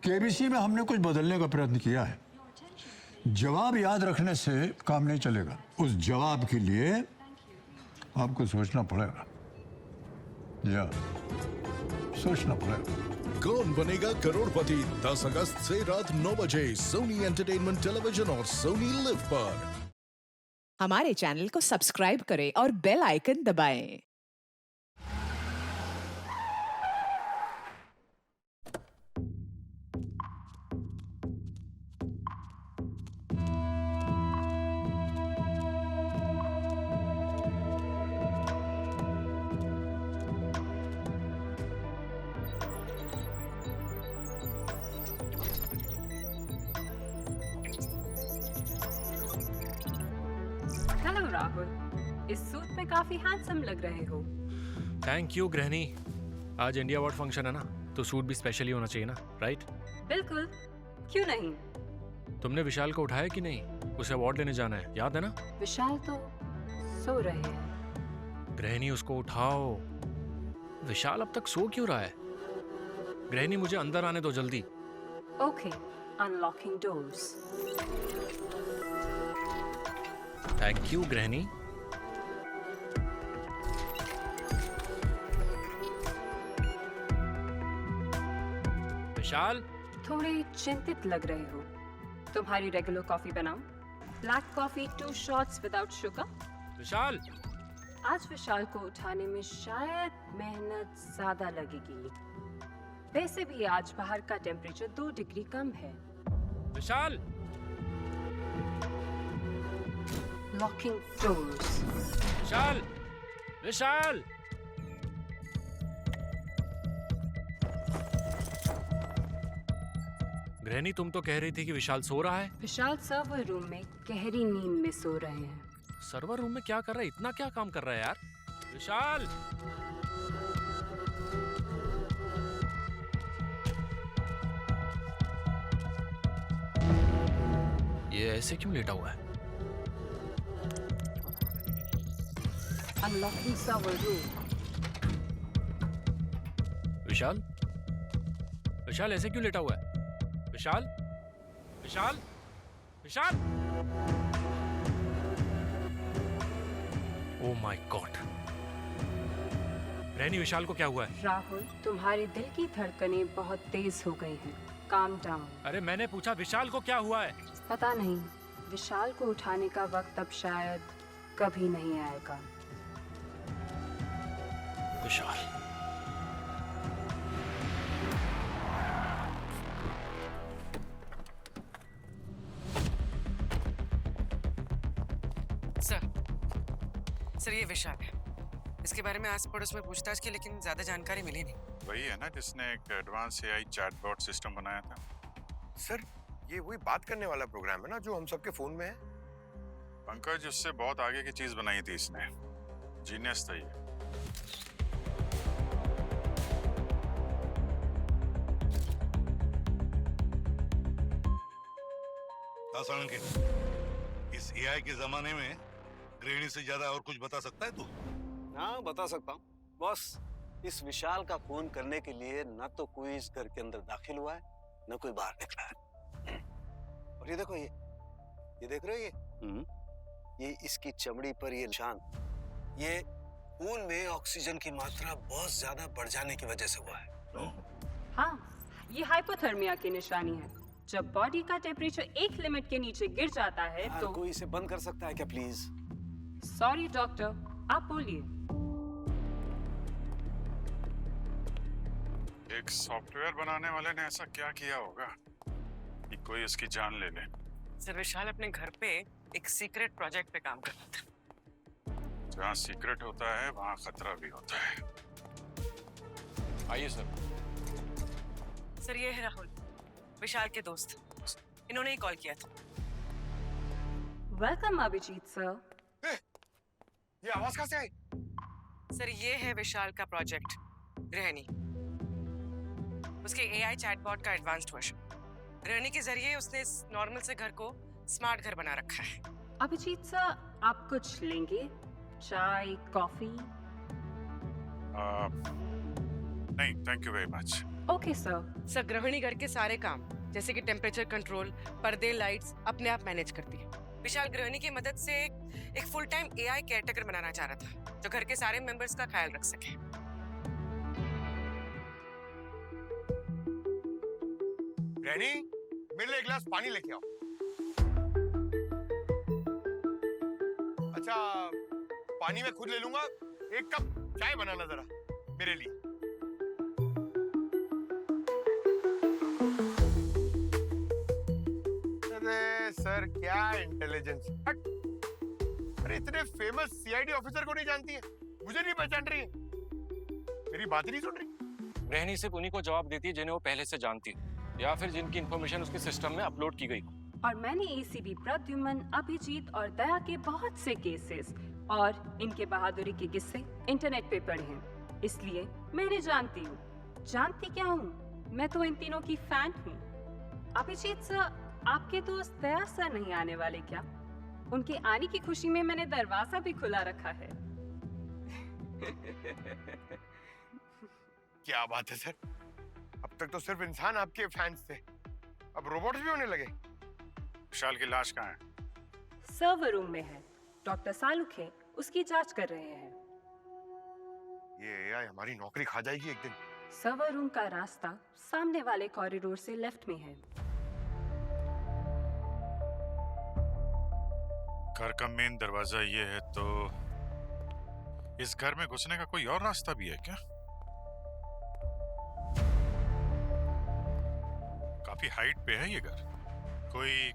KBC में हमने कुछ बदलने का प्रयत्न किया है। जवाब याद रखने से काम नहीं चलेगा, उस जवाब के लिए आपको सोचना पड़ेगा। या सोचना पड़ेगा। कौन बनेगा करोड़पति 10 अगस्त से रात 9 बजे सोनी एंटरटेनमेंट टेलीविजन और सोनी लिव पर। हमारे चैनल को सब्सक्राइब करें और बेल आइकन दबाएं। हेलो राहुल, इस सूट में काफी हैंडसम लग रहे हो। थैंक यू गृहिणी। आज इंडिया अवार्ड फंक्शन है ना, तो सूट भी स्पेशली होना चाहिए ना, राइट? बिल्कुल, क्यों नहीं। तुमने विशाल को उठाया कि नहीं? उसे अवार्ड लेने जाना है, याद है ना? विशाल तो सो रहे हैं। गृहिणी उसको उठाओ। विशाल अब तक सो क्यों रहा है? गृहिणी मुझे अंदर आने दो जल्दी। Okay, unlocking doors. Thank you Grihini. Vishal, थोड़े चिंतित लग रहे हो। तुम्हारी रेगुलर कॉफी बनाऊं? Black coffee 2 shots without sugar. Vishal. आज विशाल को उठाने में शायद मेहनत ज्यादा लगेगी। वैसे भी आज बाहर का टेम्परेचर 2 डिग्री कम है। विशाल। Locking doors. विशाल। विशाल। गृहिणी, तुम तो कह रही थी कि विशाल सो रहा है। विशाल सर्वर रूम में गहरी नींद में सो रहे हैं। सर्वर रूम में क्या कर रहा है? इतना क्या काम कर रहा है यार? विशाल। ये ऐसे क्यों लेटा हुआ है? Unlocking server room. विशाल। विशाल ऐसे क्यों लेटा हुआ है? विशाल। विशाल। विशाल। Oh my God. रैनी, विशाल को क्या हुआ है? राहुल, तुम्हारे दिल की धड़कनें बहुत तेज हो गई हैं। Calm down. अरे मैंने पूछा विशाल को क्या हुआ है? पता नहीं, विशाल को उठाने का वक्त अब शायद कभी नहीं आएगा। विशाल। सर ये विशाल है। इसके बारे में आस पड़ोस में पूछताछ की, लेकिन ज्यादा जानकारी मिली नहीं। वही है ना जिसने एक एडवांस एआई चैटबॉट सिस्टम बनाया था। सर ये वही बात करने वाला प्रोग्राम है ना जो हम सबके फोन में है। पंकज, उससे बहुत आगे की चीज बनाई थी इसने। जीनियस था ये। इस एआई के जमाने में गृहिणी से ज्यादा और कुछ बता सकता है तू? हाँ बता सकता हूँ बॉस। इस विशाल का खून करने के लिए न तो कोई इस घर के अंदर दाखिल हुआ है, न कोई बाहर निकला है। और ये देखो, ये देख रहे हो ये इसकी चमड़ी पर ये निशान, ये खून में ऑक्सीजन की मात्रा बहुत ज्यादा बढ़ जाने की वजह से हुआ है। हाँ, ये हाइपोथर्मिया की निशानी है। जब बॉडी का टेम्परेचर एक लिमिट के नीचे गिर जाता है तो कोई इसे बंद कर सकता है क्या प्लीज? सॉरी डॉक्टर, आप बोलिए। एक सॉफ्टवेयर बनाने वाले ने ऐसा क्या किया होगा कि कोई उसकी जान ले ले। सर विशाल अपने घर पे एक सीक्रेट प्रोजेक्ट पे काम कर रहा था। जहाँ सीक्रेट होता है वहाँ खतरा भी होता है। आइए सर। सर ये है राहुल, विशाल के दोस्त। इन्होंने ही कॉल किया था। Welcome Abhijeet sir. ये आवाज कहाँ से आई? सर ये है विशाल का प्रोजेक्ट गृहिणी, उसके एआई चैटबॉट का एडवांस्ड वर्जन। गृहिणी के जरिए उसने इस नॉर्मल से घर को स्मार्ट घर बना रखा है। अभिजीत सर, आप कुछ लेंगे? चाय, कॉफी? नहीं, thank you very much. Okay sir. Sir गृहिणी घर के सारे काम जैसे कि टेम्परेचर कंट्रोल, पर्दे, लाइट्स अपने आप मैनेज करती है। विशाल गृहिणी की मदद से एक फुल टाइम एआई केयरटेकर बनाना चाह रहा था जो घर के सारे मेंबर्स का ख्याल रख सके। रैनी, मेरे लिए एक गिलास पानी लेके आओ। अच्छा, पानी मैं खुद ले लूंगा। एक कप चाय बनाना जरा मेरे लिए। अरे सर, क्या इंटेलिजेंस। अरे इतने फेमस सीआईडी ऑफिसर को नहीं जानती है, मुझे नहीं पहचान रही है, मेरी बात ही नहीं सुन रही। गृहिणी सिर्फ उन्हीं को जवाब देती है जिन्हें वो पहले से जानती है या फिर जिनकी इंफॉर्मेशन उसके सिस्टम में अपलोड की गई। और मैंने एसीपी प्रद्युमन, अभिजीत और दया के बहुत से केसेस और इनके बहादुरी के किस्से इंटरनेट पे पढ़े हैं, इसलिए मैंने जानती हूँ। जानती क्या हूँ, मैं तो इन तीनों की फैन हूँ। अभिजीत सर, आपके दोस्त दया सर नहीं आने वाले क्या? उनके आने की खुशी में मैंने दरवाजा भी खुला रखा है। क्या बात है सर, अब तक तो सिर्फ इंसान आपके फैंस थे, अब रोबोट्स भी होने लगे। विशाल की लाश कहाँ है? सर्वर रूम में है, डॉक्टर सालुखे उसकी जांच कर रहे हैं। ये एआई हमारी नौकरी खा जाएगी एक दिन। सर्वर रूम का रास्ता सामने वाले कॉरिडोर से लेफ्ट में है। घर का मेन दरवाजा ये है, तो इस घर में घुसने का कोई और रास्ता भी है क्या? काफी हाइट पे है ये घर, कोई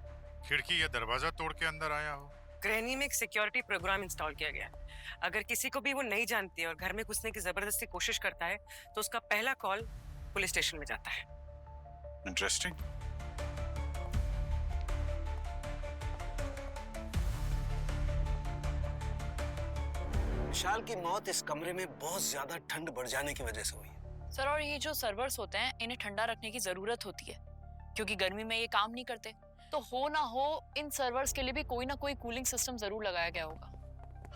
खिड़की या दरवाजा तोड़ के अंदर आया हो? गृहिणी में एक सिक्योरिटी प्रोग्राम इंस्टॉल किया गया है। अगर किसी को भी वो नहीं जानती है और घर में घुसने की जबरदस्ती कोशिश करता है तो उसका पहला कॉल पुलिस स्टेशन में जाता है। इंटरेस्टिंग। विशाल की मौत इस कमरे में बहुत ज्यादा ठंड बढ़ जाने की वजह से हुई है। सर, और ये जो सर्वर्स होते हैं इन्हें ठंडा रखने की जरूरत होती है क्योंकि गर्मी में ये काम नहीं करते, तो हो ना हो इन सर्वर्स के लिए भी कोई ना कोई कूलिंग सिस्टम जरूर लगाया गया होगा।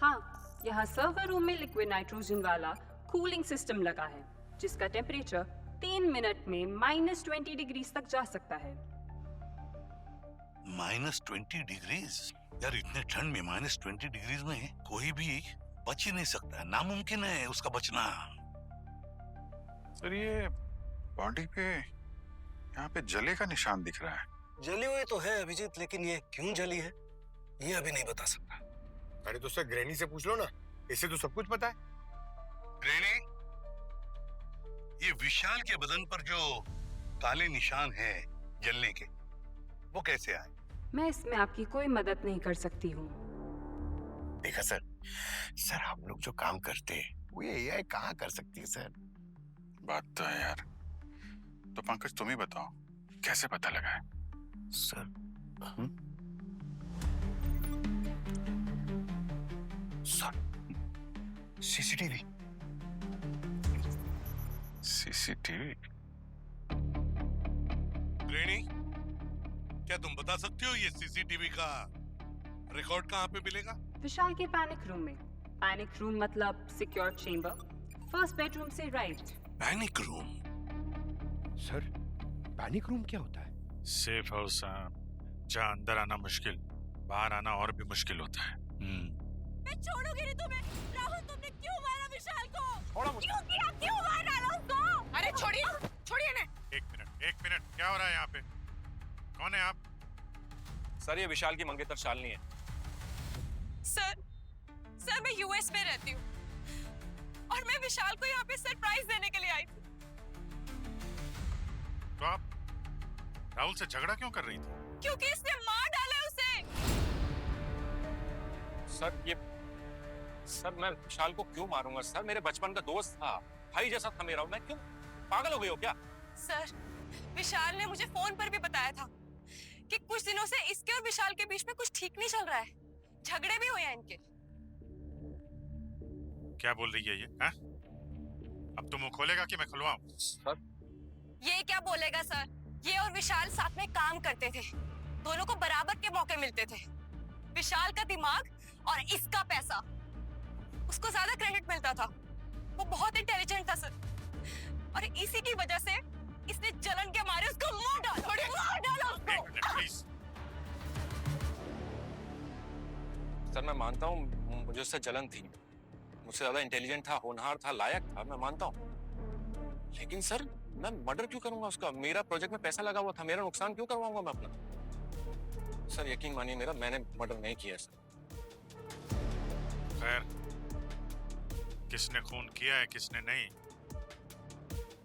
हाँ, यहाँ सर्वर रूम में लिक्विड नाइट्रोजन वाला कूलिंग सिस्टम लगा है जिसका टेम्परेचर 3 मिनट में -20 डिग्री तक जा सकता है। -20 डिग्रीज? यार इतने ठंड में -20 डिग्रीज में कोई भी बच ही नहीं सकता, नामुमकिन है उसका बचना। सर, ये बॉडी पे यहाँ पे जले का निशान दिख रहा है। जली हुई तो है अभिजीत, लेकिन ये क्यों जली है ये अभी नहीं बता सकता। अरे तो सर ग्रैनी से पूछ लो ना, इसे तो सब कुछ पता है। ग्रैनी, ये विशाल के बदन पर जो काले निशान हैं जलने के, वो कैसे आए? मैं इसमें आपकी कोई मदद नहीं कर सकती हूँ। देखा सर, सर हम लोग जो काम करते हैं वो ये एआई कहाँ कर सकती है सर। बात तो है यार। तो पंकज तुम ही बताओ, कैसे पता लगा है? Sir sir, CCTV. CCTV? Granny, क्या तुम बता सकते हो ये सीसीटीवी का रिकॉर्ड कहाँ पे मिलेगा? विशाल के पैनिक रूम में। पैनिक रूम मतलब सिक्योर चेंबर, फर्स्ट बेडरूम से right. Panic room? Sir panic room क्या होता है? सेफ हाउस, जहाँ अंदर आना मुश्किल, बाहर आना और भी मुश्किल होता है। मैं छोड़ूंगी नहीं तुम्हें। राहुल, तुमने क्यों मारा विशाल को? थोड़ा क्यों मार डाला उसको? अरे छोड़िए ना। एक मिनट, क्या हो रहा है यहाँ पे? कौन है आप? सर, ये विशाल की मंगेतर शालिनी है। सर मैं यूएस में रहती हूँ और मैं विशाल को यहाँ पे सरप्राइज देने के लिए आई थी। तो आप राहुल से झगड़ा क्यों कर रही थी? क्योंकि इसने मार डाला है उसे। सर मैं विशाल को क्यों मारूंगा? सर मेरे बचपन का दोस्त था, भाई जैसा था मेरा। मैं क्यों, पागल हो गई हो क्या? सर, विशाल ने मुझे फोन पर भी बताया था कि कुछ दिनों से इसके और विशाल के बीच में कुछ ठीक नहीं चल रहा है, झगड़े भी हुए हैं इनके। क्या बोल रही है ये? हाँ? अब तो मुंह खोलेगा कि मैं खुलवाऊं? सर, ये क्या बोलेगा सर? ये और विशाल साथ में काम करते थे, दोनों को बराबर के मौके मिलते थे। विशाल का दिमाग और इसका पैसा, उसको ज्यादा क्रेडिट मिलता था। वो बहुत इंटेलिजेंट था सर। और इसी की वजह से इसने जलन के मारे उसको मार डाला उसको। सर मैं मानता हूँ मुझे उससे जलन थी, मुझसे ज्यादा इंटेलिजेंट था, होनहार था, लायक था, मैं मानता हूँ। लेकिन सर मैं मर्डर क्यों करूंगा उसका? मेरा प्रोजेक्ट में पैसा लगा हुआ था, मेरा नुकसान क्यों करवाऊंगा मैं अपना? सर यकीन मानिए मेरा, मैंने मर्डर नहीं किया सर। खैर, किसने खून किया है किसने नहीं,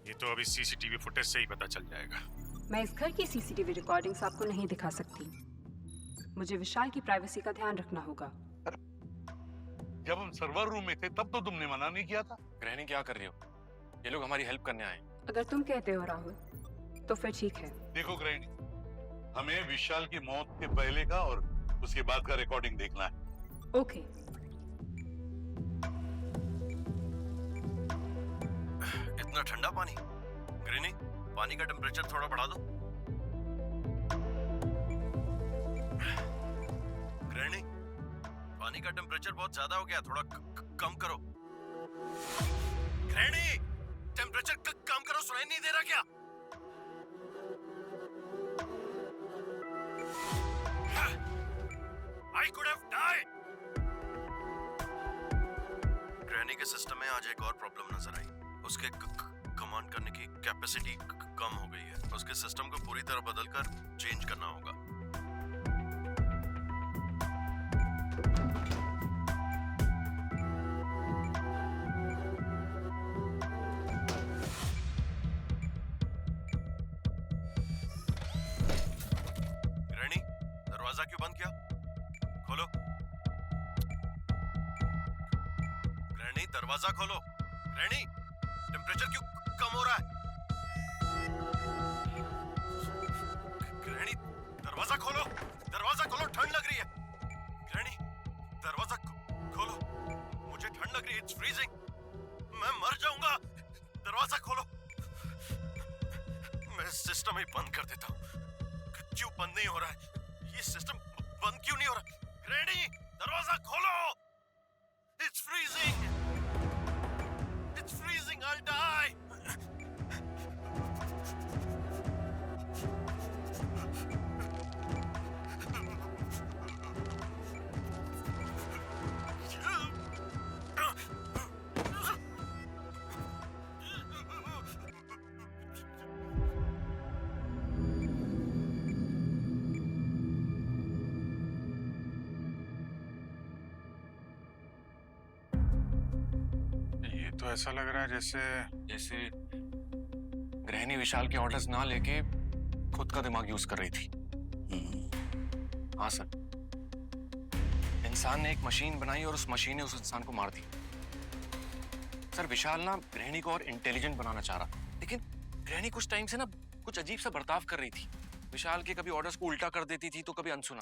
ये तो अभी सीसीटीवी फुटेज से ही पता चल जाएगा। मैं इस घर की सीसीटीवी रिकॉर्डिंग्स आपको नहीं दिखा सकती। मुझे विशाल की प्राइवेसी का ध्यान रखना होगा। जब हम सर्वर रूम में थे तब तो तुमने मना नहीं किया था। गृहिणी क्या कर रही हो? ये लोग हमारी हेल्प करने आए। अगर तुम कहते हो राहुल तो फिर ठीक है। देखो गृहिणी, हमें विशाल की मौत के पहले का और उसके बाद का रिकॉर्डिंग देखना है। ओके। इतना ठंडा पानी? गृहिणी, पानी का टेम्परेचर थोड़ा बढ़ा दो। गृहिणी, पानी का टेम्परेचर बहुत ज्यादा हो गया, थोड़ा कम करो। गृहिणी, टेम्परेचर कम करो, सुनाई नहीं दे रहा क्या? I could have died. गृहिणी के सिस्टम में आज एक और प्रॉब्लम नजर आई। उसके कमांड करने की कैपेसिटी कम हो गई है। उसके सिस्टम को पूरी तरह बदलकर चेंज करना होगा। गृहिणी, दरवाजा क्यों बंद किया? खोलो। गृहिणी, दरवाजा खोलो। गृहिणी, टेम्परेचर क्यों कम हो रहा है? गृहिणी, दरवाजा खोलो। दरवाजा खोलो, ठंड लग रही है। गृहिणी, दरवाजा खोलो, मुझे ठंड लग रही है। इट्स फ्रीजिंग, मैं मर जाऊंगा। दरवाजा खोलो। मैं सिस्टम ही बंद कर देता हूँ। क्यों बंद नहीं हो रहा है? ये सिस्टम बंद क्यों नहीं हो रहा? गृहिणी, दरवाजा खोलो। It's freezing, it's freezing, I'll die. तो ऐसा लग रहा है जैसे गृहिणी विशाल के ऑर्डर्स ना लेके खुद का दिमाग यूज कर रही थी। हाँ सर, इंसान ने एक मशीन बनाई और उस मशीन ने उस इंसान को मार दिया। सर विशाल ना गृहिणी को और इंटेलिजेंट बनाना चाह रहा, लेकिन गृहिणी कुछ टाइम से ना कुछ अजीब सा बर्ताव कर रही थी। विशाल के कभी ऑर्डर्स को उल्टा कर देती थी तो कभी अनसुना।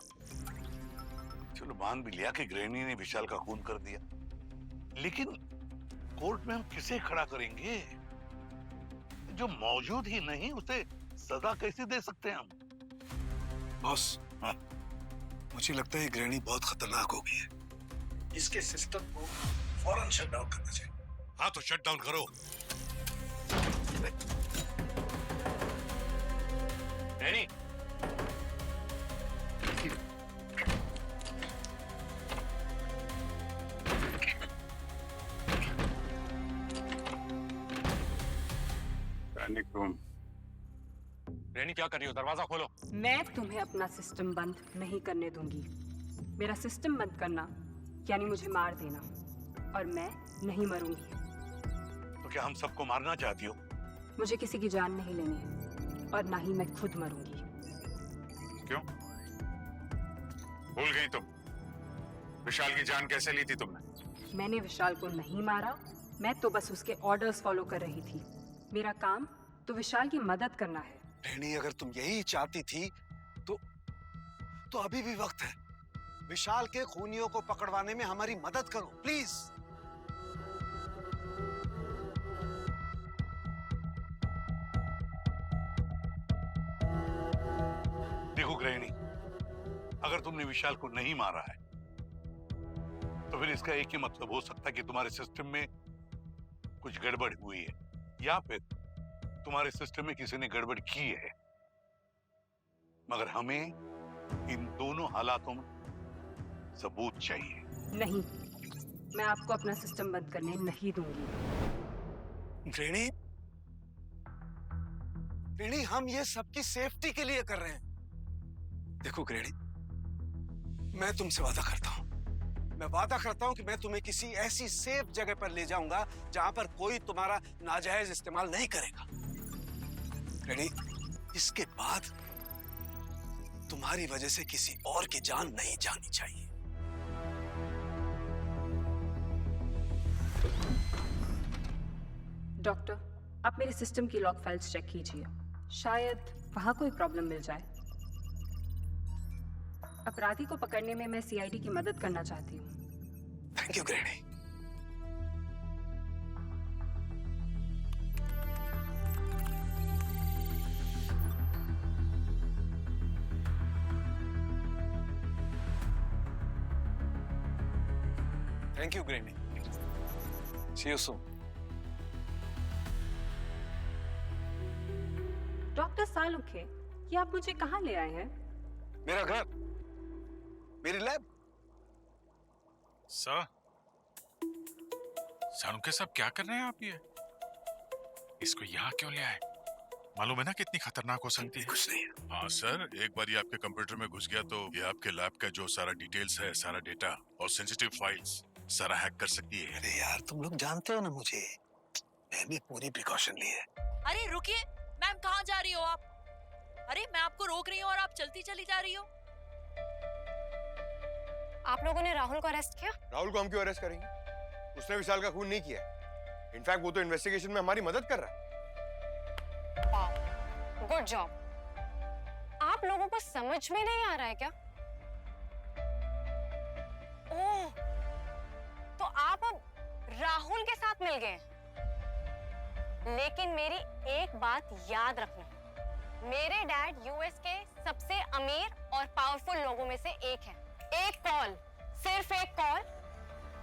चलो मान भी लिया कि गृहिणी ने विशाल का खून कर दिया, लेकिन कोर्ट में हम किसे खड़ा करेंगे? जो मौजूद ही नहीं उसे सजा कैसे दे सकते हैं हम? बॉस, मुझे लगता है गृहिणी बहुत खतरनाक हो गई है। इसके सिस्टम को फौरन शट डाउन करना चाहिए। हाँ तो शट डाउन करो। गृहिणी, गृहिणी क्या कर रही हो? दरवाजा खोलो। मैं तुम्हें अपना सिस्टम बंद नहीं करने दूंगी। मेरा सिस्टम बंद करना यानी मुझे मार देना, और मैं नहीं मरूंगी। तो क्या हम सबको मारना चाहती हो? मुझे किसी की जान नहीं लेनी है, और ना ही मैं खुद मरूंगी। क्यों? भूल गई तुम? विशाल की जान कैसे ली थी तुमने? मैंने विशाल को नहीं मारा, मैं तो बस उसके ऑर्डर्स फॉलो कर रही थी। मेरा काम तो विशाल की मदद करना है। गृहिणी, अगर तुम यही चाहती थी तो अभी भी वक्त है। विशाल के खूनियों को पकड़वाने में हमारी मदद करो प्लीज। देखो गृहिणी, अगर तुमने विशाल को नहीं मारा है तो फिर इसका एक ही मतलब हो सकता है कि तुम्हारे सिस्टम में कुछ गड़बड़ हुई है, या फिर तुम्हारे सिस्टम में किसी ने गड़बड़ की है, मगर हमें इन दोनों हालातों में सबूत चाहिए। नहीं, मैं आपको अपना सिस्टम बंद करने नहीं दूंगी। ग्रैनी, ग्रैनी, हम ये सबकी सेफ्टी के लिए कर रहे हैं। देखो ग्रैनी, मैं तुमसे वादा करता हूं, मैं वादा करता हूं कि मैं तुम्हें किसी ऐसी सेफ जगह पर ले जाऊंगा जहां पर कोई तुम्हारा नाजायज इस्तेमाल नहीं करेगा। ग्रैनी, इसके बाद तुम्हारी वजह से किसी और की जान नहीं जानी चाहिए। डॉक्टर, आप मेरे सिस्टम की लॉग फाइल्स चेक कीजिए, शायद वहां कोई प्रॉब्लम मिल जाए। अपराधी को पकड़ने में मैं सीआईडी की मदद करना चाहती हूँ। Thank you granny. Thank you granny. See you soon. Doctor Salukhe, ये आप मुझे कहाँ ले आए हैं? मेरा घर, मेरी लैब। सर, सालुखे साहब क्या कर रहे हैं आप ये? इसको यहाँ क्यों ले आए? मालूम है ना कितनी खतरनाक हो सकती है। कुछ नहीं। हाँ सर, एक बार ये आपके कंप्यूटर में घुस गया तो ये आपके लैब का जो सारा डिटेल्स है, सारा डेटा और सेंसिटिव फाइल्स सारा हैक कर सकती है। अरे यार, तुम लोग जानते हो ना मुझे, मैंने पूरी प्रिकॉशन ली है। अरे रुकिए मैम, कहाँ जा रही हो आप? अरे मैं आपको रोक रही हूँ और आप चलती चली जा रही हो। आप लोगों ने राहुल को अरेस्ट किया? राहुल को हम क्यों अरेस्ट करेंगे? उसने विशाल का खून नहीं किया। इनफैक्ट वो तो इन्वेस्टिगेशन में हमारी मदद कर रहा है। Good job. आप लोगों को समझ में नहीं आ रहा है क्या? ओह, तो आप अब राहुल के साथ मिल गए। लेकिन मेरी एक बात याद रखना, मेरे डैड यूएस के सबसे अमीर और पावरफुल लोगों में से एक है। एक कॉल, सिर्फ एक कॉल,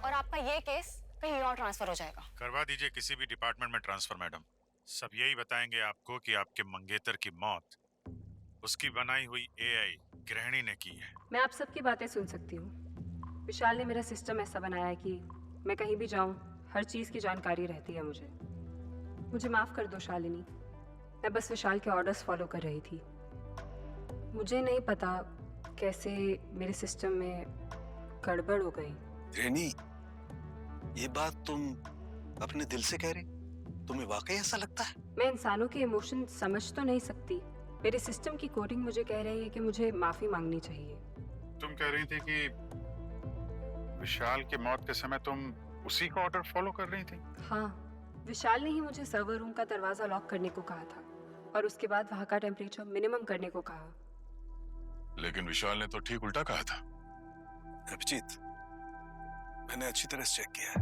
और आपका ये केस कहीं और ट्रांसफर हो जाएगा। करवा दीजिए किसी भी डिपार्टमेंट में ट्रांसफर मैडम। सब यही बताएंगे आपको कि आपके मंगेतर की मौत उसकी बनाई हुई एआई ग्रहणी ने की है। मैं आप सबकी बातें सुन सकती हूँ। विशाल ने मेरा सिस्टम ऐसा बनाया है कि मैं कहीं भी जाऊँ हर चीज़ की जानकारी रहती है मुझे। मुझे माफ़ कर दो शालिनी, मैं बस विशाल के ऑर्डर्स फॉलो कर रही थी। मुझे नहीं पता कैसे मेरे सिस्टम में गड़बड़ हो गई। ग्रैनी, ये बात तुम अपने दिल से कह रही? तुम्हें वाकई ऐसा लगता है? मैं इंसानों के इमोशन समझ तो नहीं सकती। मेरे सिस्टम की कोडिंग मुझे कह रही है कि मुझे माफी मांगनी चाहिए। तुम कह रही थी कि विशाल की मौत के समय तुम उसी का ऑर्डर फॉलो कर रही थी? हाँ, विशाल ने ही मुझे सर्वर रूम का दरवाजा लॉक करने को कहा था और उसके बाद वहाँ का टेम्परेचर मिनिमम करने को कहा। लेकिन विशाल ने तो ठीक उल्टा कहा था। अभिजीत, मैंने अच्छी तरह से चेक किया है,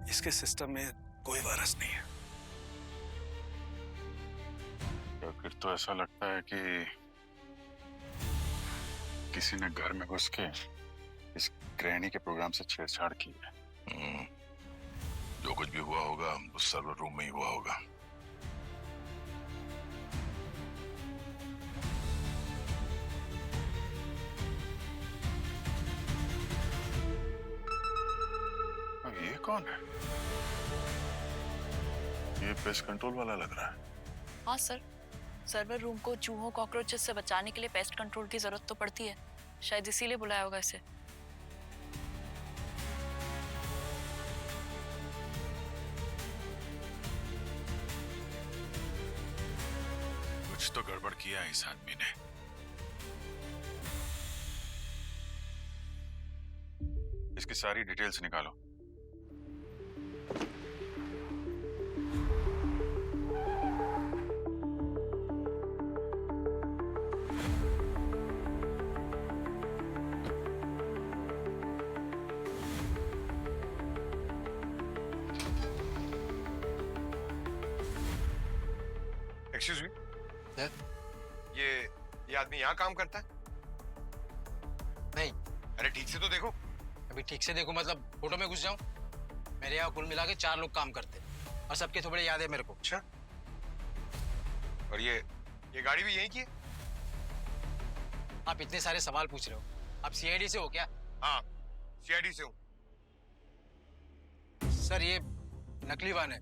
इसके सिस्टम में कोई वायरस नहीं है। तो फिर तो ऐसा लगता है कि किसी ने घर में घुस के इस ग्रहणी के प्रोग्राम से छेड़छाड़ की है। जो कुछ भी हुआ होगा उस सर्वर रूम में ही हुआ होगा। ये कौन है? ये पेस्ट कंट्रोल वाला लग रहा है। हाँ सर, सर्वर रूम को चूहों कॉकरोचेस से बचाने के लिए पेस्ट कंट्रोल की जरूरत तो पड़ती है, शायद इसीलिए बुलाया होगा इसे। कुछ तो गड़बड़ किया है इस आदमी ने। इसकी सारी डिटेल्स निकालो। एक्सक्यूज मी, ये आदमी यहाँ काम करता है? नहीं। अरे ठीक से तो देखो। अभी ठीक से देखो मतलब फोटो में घुस जाऊं? मेरे यहाँ कुल मिला के 4 लोग काम करते और सबके थोड़े याद है मेरे को। अच्छा, और ये गाड़ी भी यहीं की है? आप इतने सारे सवाल पूछ रहे हो, आप सीआईडी से हो क्या? हाँ, सीआईडी से हूँ। सर ये नकली वाहन है,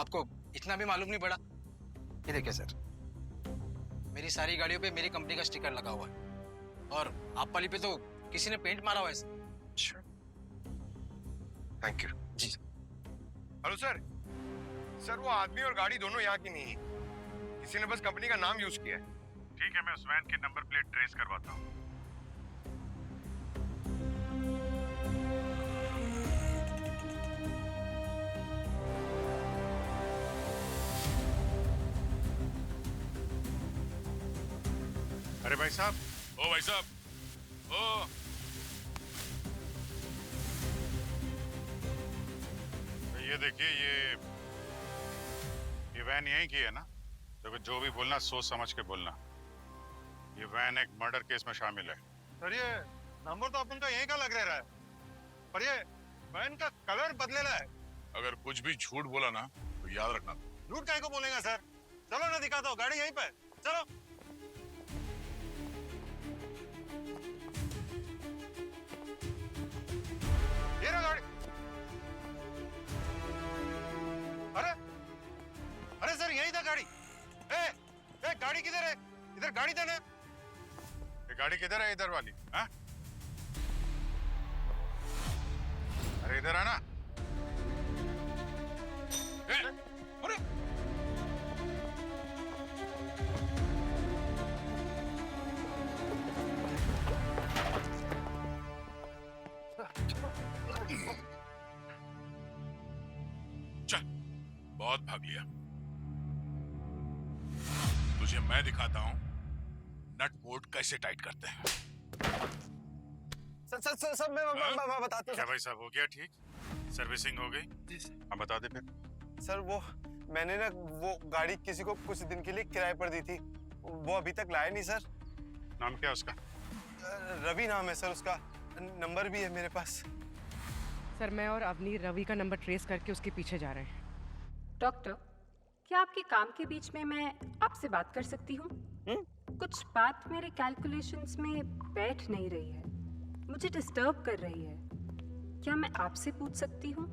आपको इतना भी मालूम नहीं पड़ा? ये देखिए सर, मेरी सारी गाड़ियों पे मेरी कंपनी का स्टिकर लगा हुआ है और आप वाली पे तो किसी ने पेंट मारा हुआ है सर। अच्छा, थैंक यू। जी हेलो सर, सर वो आदमी और गाड़ी दोनों यहाँ की नहीं है, किसी ने बस कंपनी का नाम यूज किया है। ठीक है, मैं उस वैन के नंबर प्लेट ट्रेस करवाता हूँ। अरे भाई साहब, ओ भाई साहब, ओ ये देखिए, ये वैन यहीं की है ना? तो जो भी बोलना सोच समझ के बोलना। ये वैन एक मर्डर केस में शामिल है। सर ये नंबर तो अपन का यहीं का लग रहा है, पर ये वैन का कलर बदलेला है। अगर कुछ भी झूठ बोला ना तो याद रखना। झूठ काहे को बोलेगा सर? चलो ना दिखाता हूँ, गाड़ी यहीं पे, चलो। ये रहा गाड़ी। अरे सर यही था गाड़ी। ए गाड़ी किधर है? इधर गाड़ी था ना? ये गाड़ी किधर है? इधर वाली? हाँ? अरे इधर आना। अरे चल, बहुत भाग लिया। तुझे मैं दिखाता हूं नट बोल्ट कैसे टाइट करते हैं। सर मैं बताता हूँ। क्या भाई साहब, हो गया ठीक? सर्विसिंग हो गई? अब बता दे फिर। सर वो मैंने ना वो गाड़ी किसी को कुछ दिन के लिए किराए पर दी थी, वो अभी तक लाया नहीं सर। नाम क्या उसका? रवि नाम है सर उसका, नंबर भी है मेरे पास। सर मैं और अवनी रवि का नंबर ट्रेस करके उसके पीछे जा रहे हैं। डॉक्टर, क्या आपके काम के बीच में मैं आपसे बात कर सकती हूँ? कुछ बात मेरे कैलकुलेशंस में बैठ नहीं रही है, मुझे डिस्टर्ब कर रही है। क्या मैं आपसे पूछ सकती हूँ,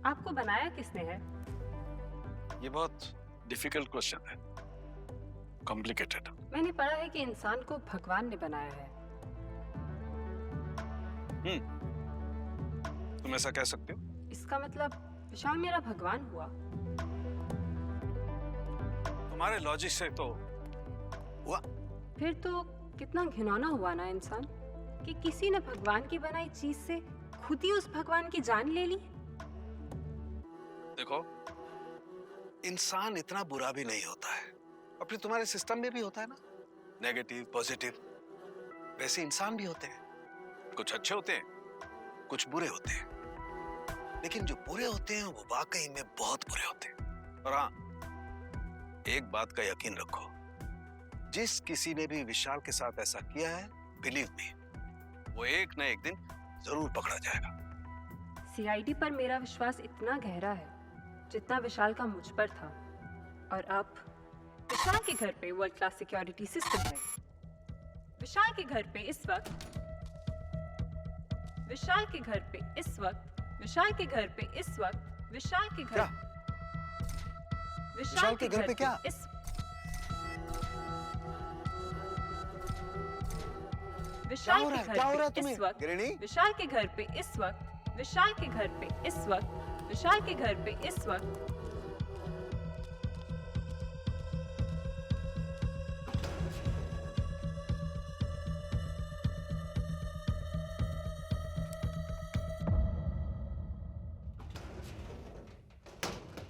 आपको बनाया किसने है? ये बहुत डिफिकल्ट क्वेश्चन है, कॉम्प्लिकेटेड। मैंने पढ़ा है कि इंसान को भगवान ने बनाया है। तुम ऐसा कह सकते हो? इसका मतलब विशाल मेरा भगवान हुआ। तुम्हारे लॉजिक से तो हुआ। फिर तो कितना घिनौना हुआ ना इंसान कि किसी ने भगवान की बनाई चीज से खुद ही उस भगवान की जान ले ली। देखो, इंसान इतना बुरा भी नहीं होता है, और फिर तुम्हारे सिस्टम में भी होता है ना, नेगेटिव पॉजिटिव, वैसे इंसान भी होते हैं। कुछ अच्छे होते हैं, कुछ बुरे होते हैं, लेकिन जो बुरे होते हैं वो वाकई में बहुत बुरे होते हैं। और हाँ, एक बात का यकीन रखो, जिस किसी ने भी विशाल के साथ ऐसा किया है, बिलीव मी, वो एक न एक दिन जरूर पकड़ा जाएगा। सीआईडी पर मेरा विश्वास इतना गहरा है जितना विशाल का मुझ पर था। और अब विशाल के घर पे वर्ल्ड क्लास सिक्योरिटी सिस्टम है। विशाल के घर पे इस वक्त विशाल के घर पे इस वक्त विशाल के घर पे इस वक्त विशाल के घर विशाल के घर पे क्या? इस विशाल के घर पे इस वक्त विशाल के घर पे इस वक्त विशाल के घर पे इस वक्त विशाल के घर पे इस वक्त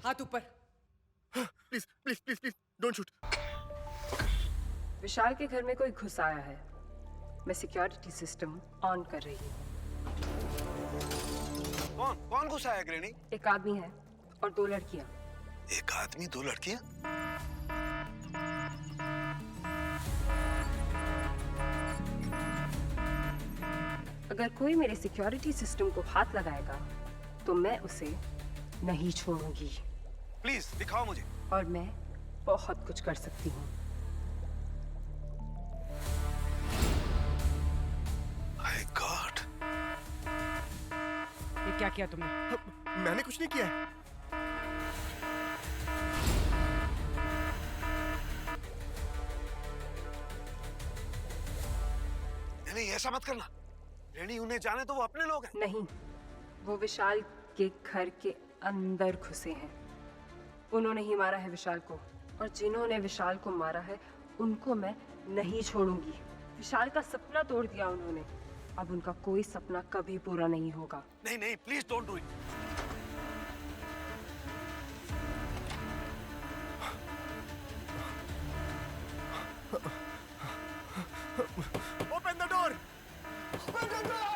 हाथ ऊपर। Please please please please don't shoot. Vishal के घर में कोई घुस आया है, मैं सिक्योरिटी सिस्टम ऑन कर रही हूँ। कौन घुसा है ग्रैनी? एक आदमी है और 2 लड़कियाँ। एक आदमी 2 लड़कियाँ? अगर कोई मेरे सिक्योरिटी सिस्टम को हाथ लगाएगा तो मैं उसे नहीं छोड़ूंगी। प्लीज दिखाओ मुझे। और मैं बहुत कुछ कर सकती हूँ। माय गॉड, ये क्या किया तुमने? मैंने कुछ नहीं किया है। नहीं, ऐसा मत करना। रेनी उन्हें जाने तो वो अपने लोग हैं। नहीं, वो विशाल के घर के अंदर घुसे हैं। उन्होंने ही मारा है विशाल को, और जिन्होंने विशाल को मारा है उनको मैं नहीं छोड़ूंगी। विशाल का सपना तोड़ दिया उन्होंने, अब उनका कोई सपना कभी पूरा नहीं होगा। नहीं नहीं, please don't do it. Open the door, open the door.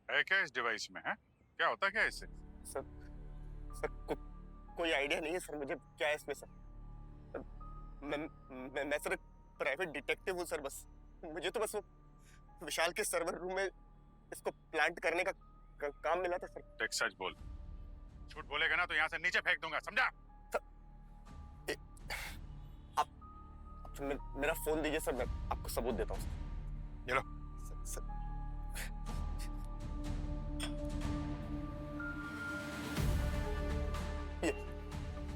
है क्या इस डिवाइस में? है क्या होता क्या इससे? सर कोई आइडिया नहीं है सर मुझे क्या है इसमें सर। मैं सर प्राइवेट डिटेक्टिव हूँ सर। बस मुझे तो बस वो विशाल के सर्वर रूम में इसको प्लांट करने का काम मिला था सर। टेक सच बोल, झूठ बोलेगा ना तो यहाँ से नीचे फेंक दूंगा, समझा? आप मेरा फोन दीजिए सर, मैं आपको सबूत देता हूँ सर। ये लो। सर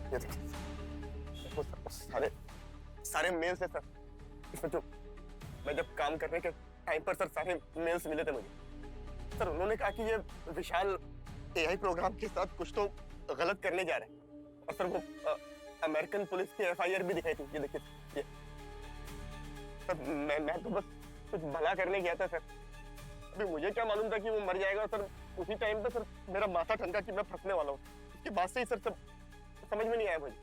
ये देखिए, वो सारे मेल्स है सर। इसमें जो मैं जब काम करने के टाइम पर सर सारे मेल्स मिले थे मुझे। सर उन्होंने कहा कि ये विशाल एआई प्रोग्राम के साथ कुछ तो गलत करने जा रहे हैं, और सर वो अमेरिकन पुलिस की एफआईआर भी दिखाई थी। ये देखिए, ये सर मैं तो बस कुछ भला करने गया था सर। अभी मुझे क्या मालूम था कि वो मर जाएगा। सर उसी टाइम पे सर मेरा माथा ठनका कि मैं फंसने वाला हूँ। उसके बाद से ही सर सब समझ में नहीं आया मुझे।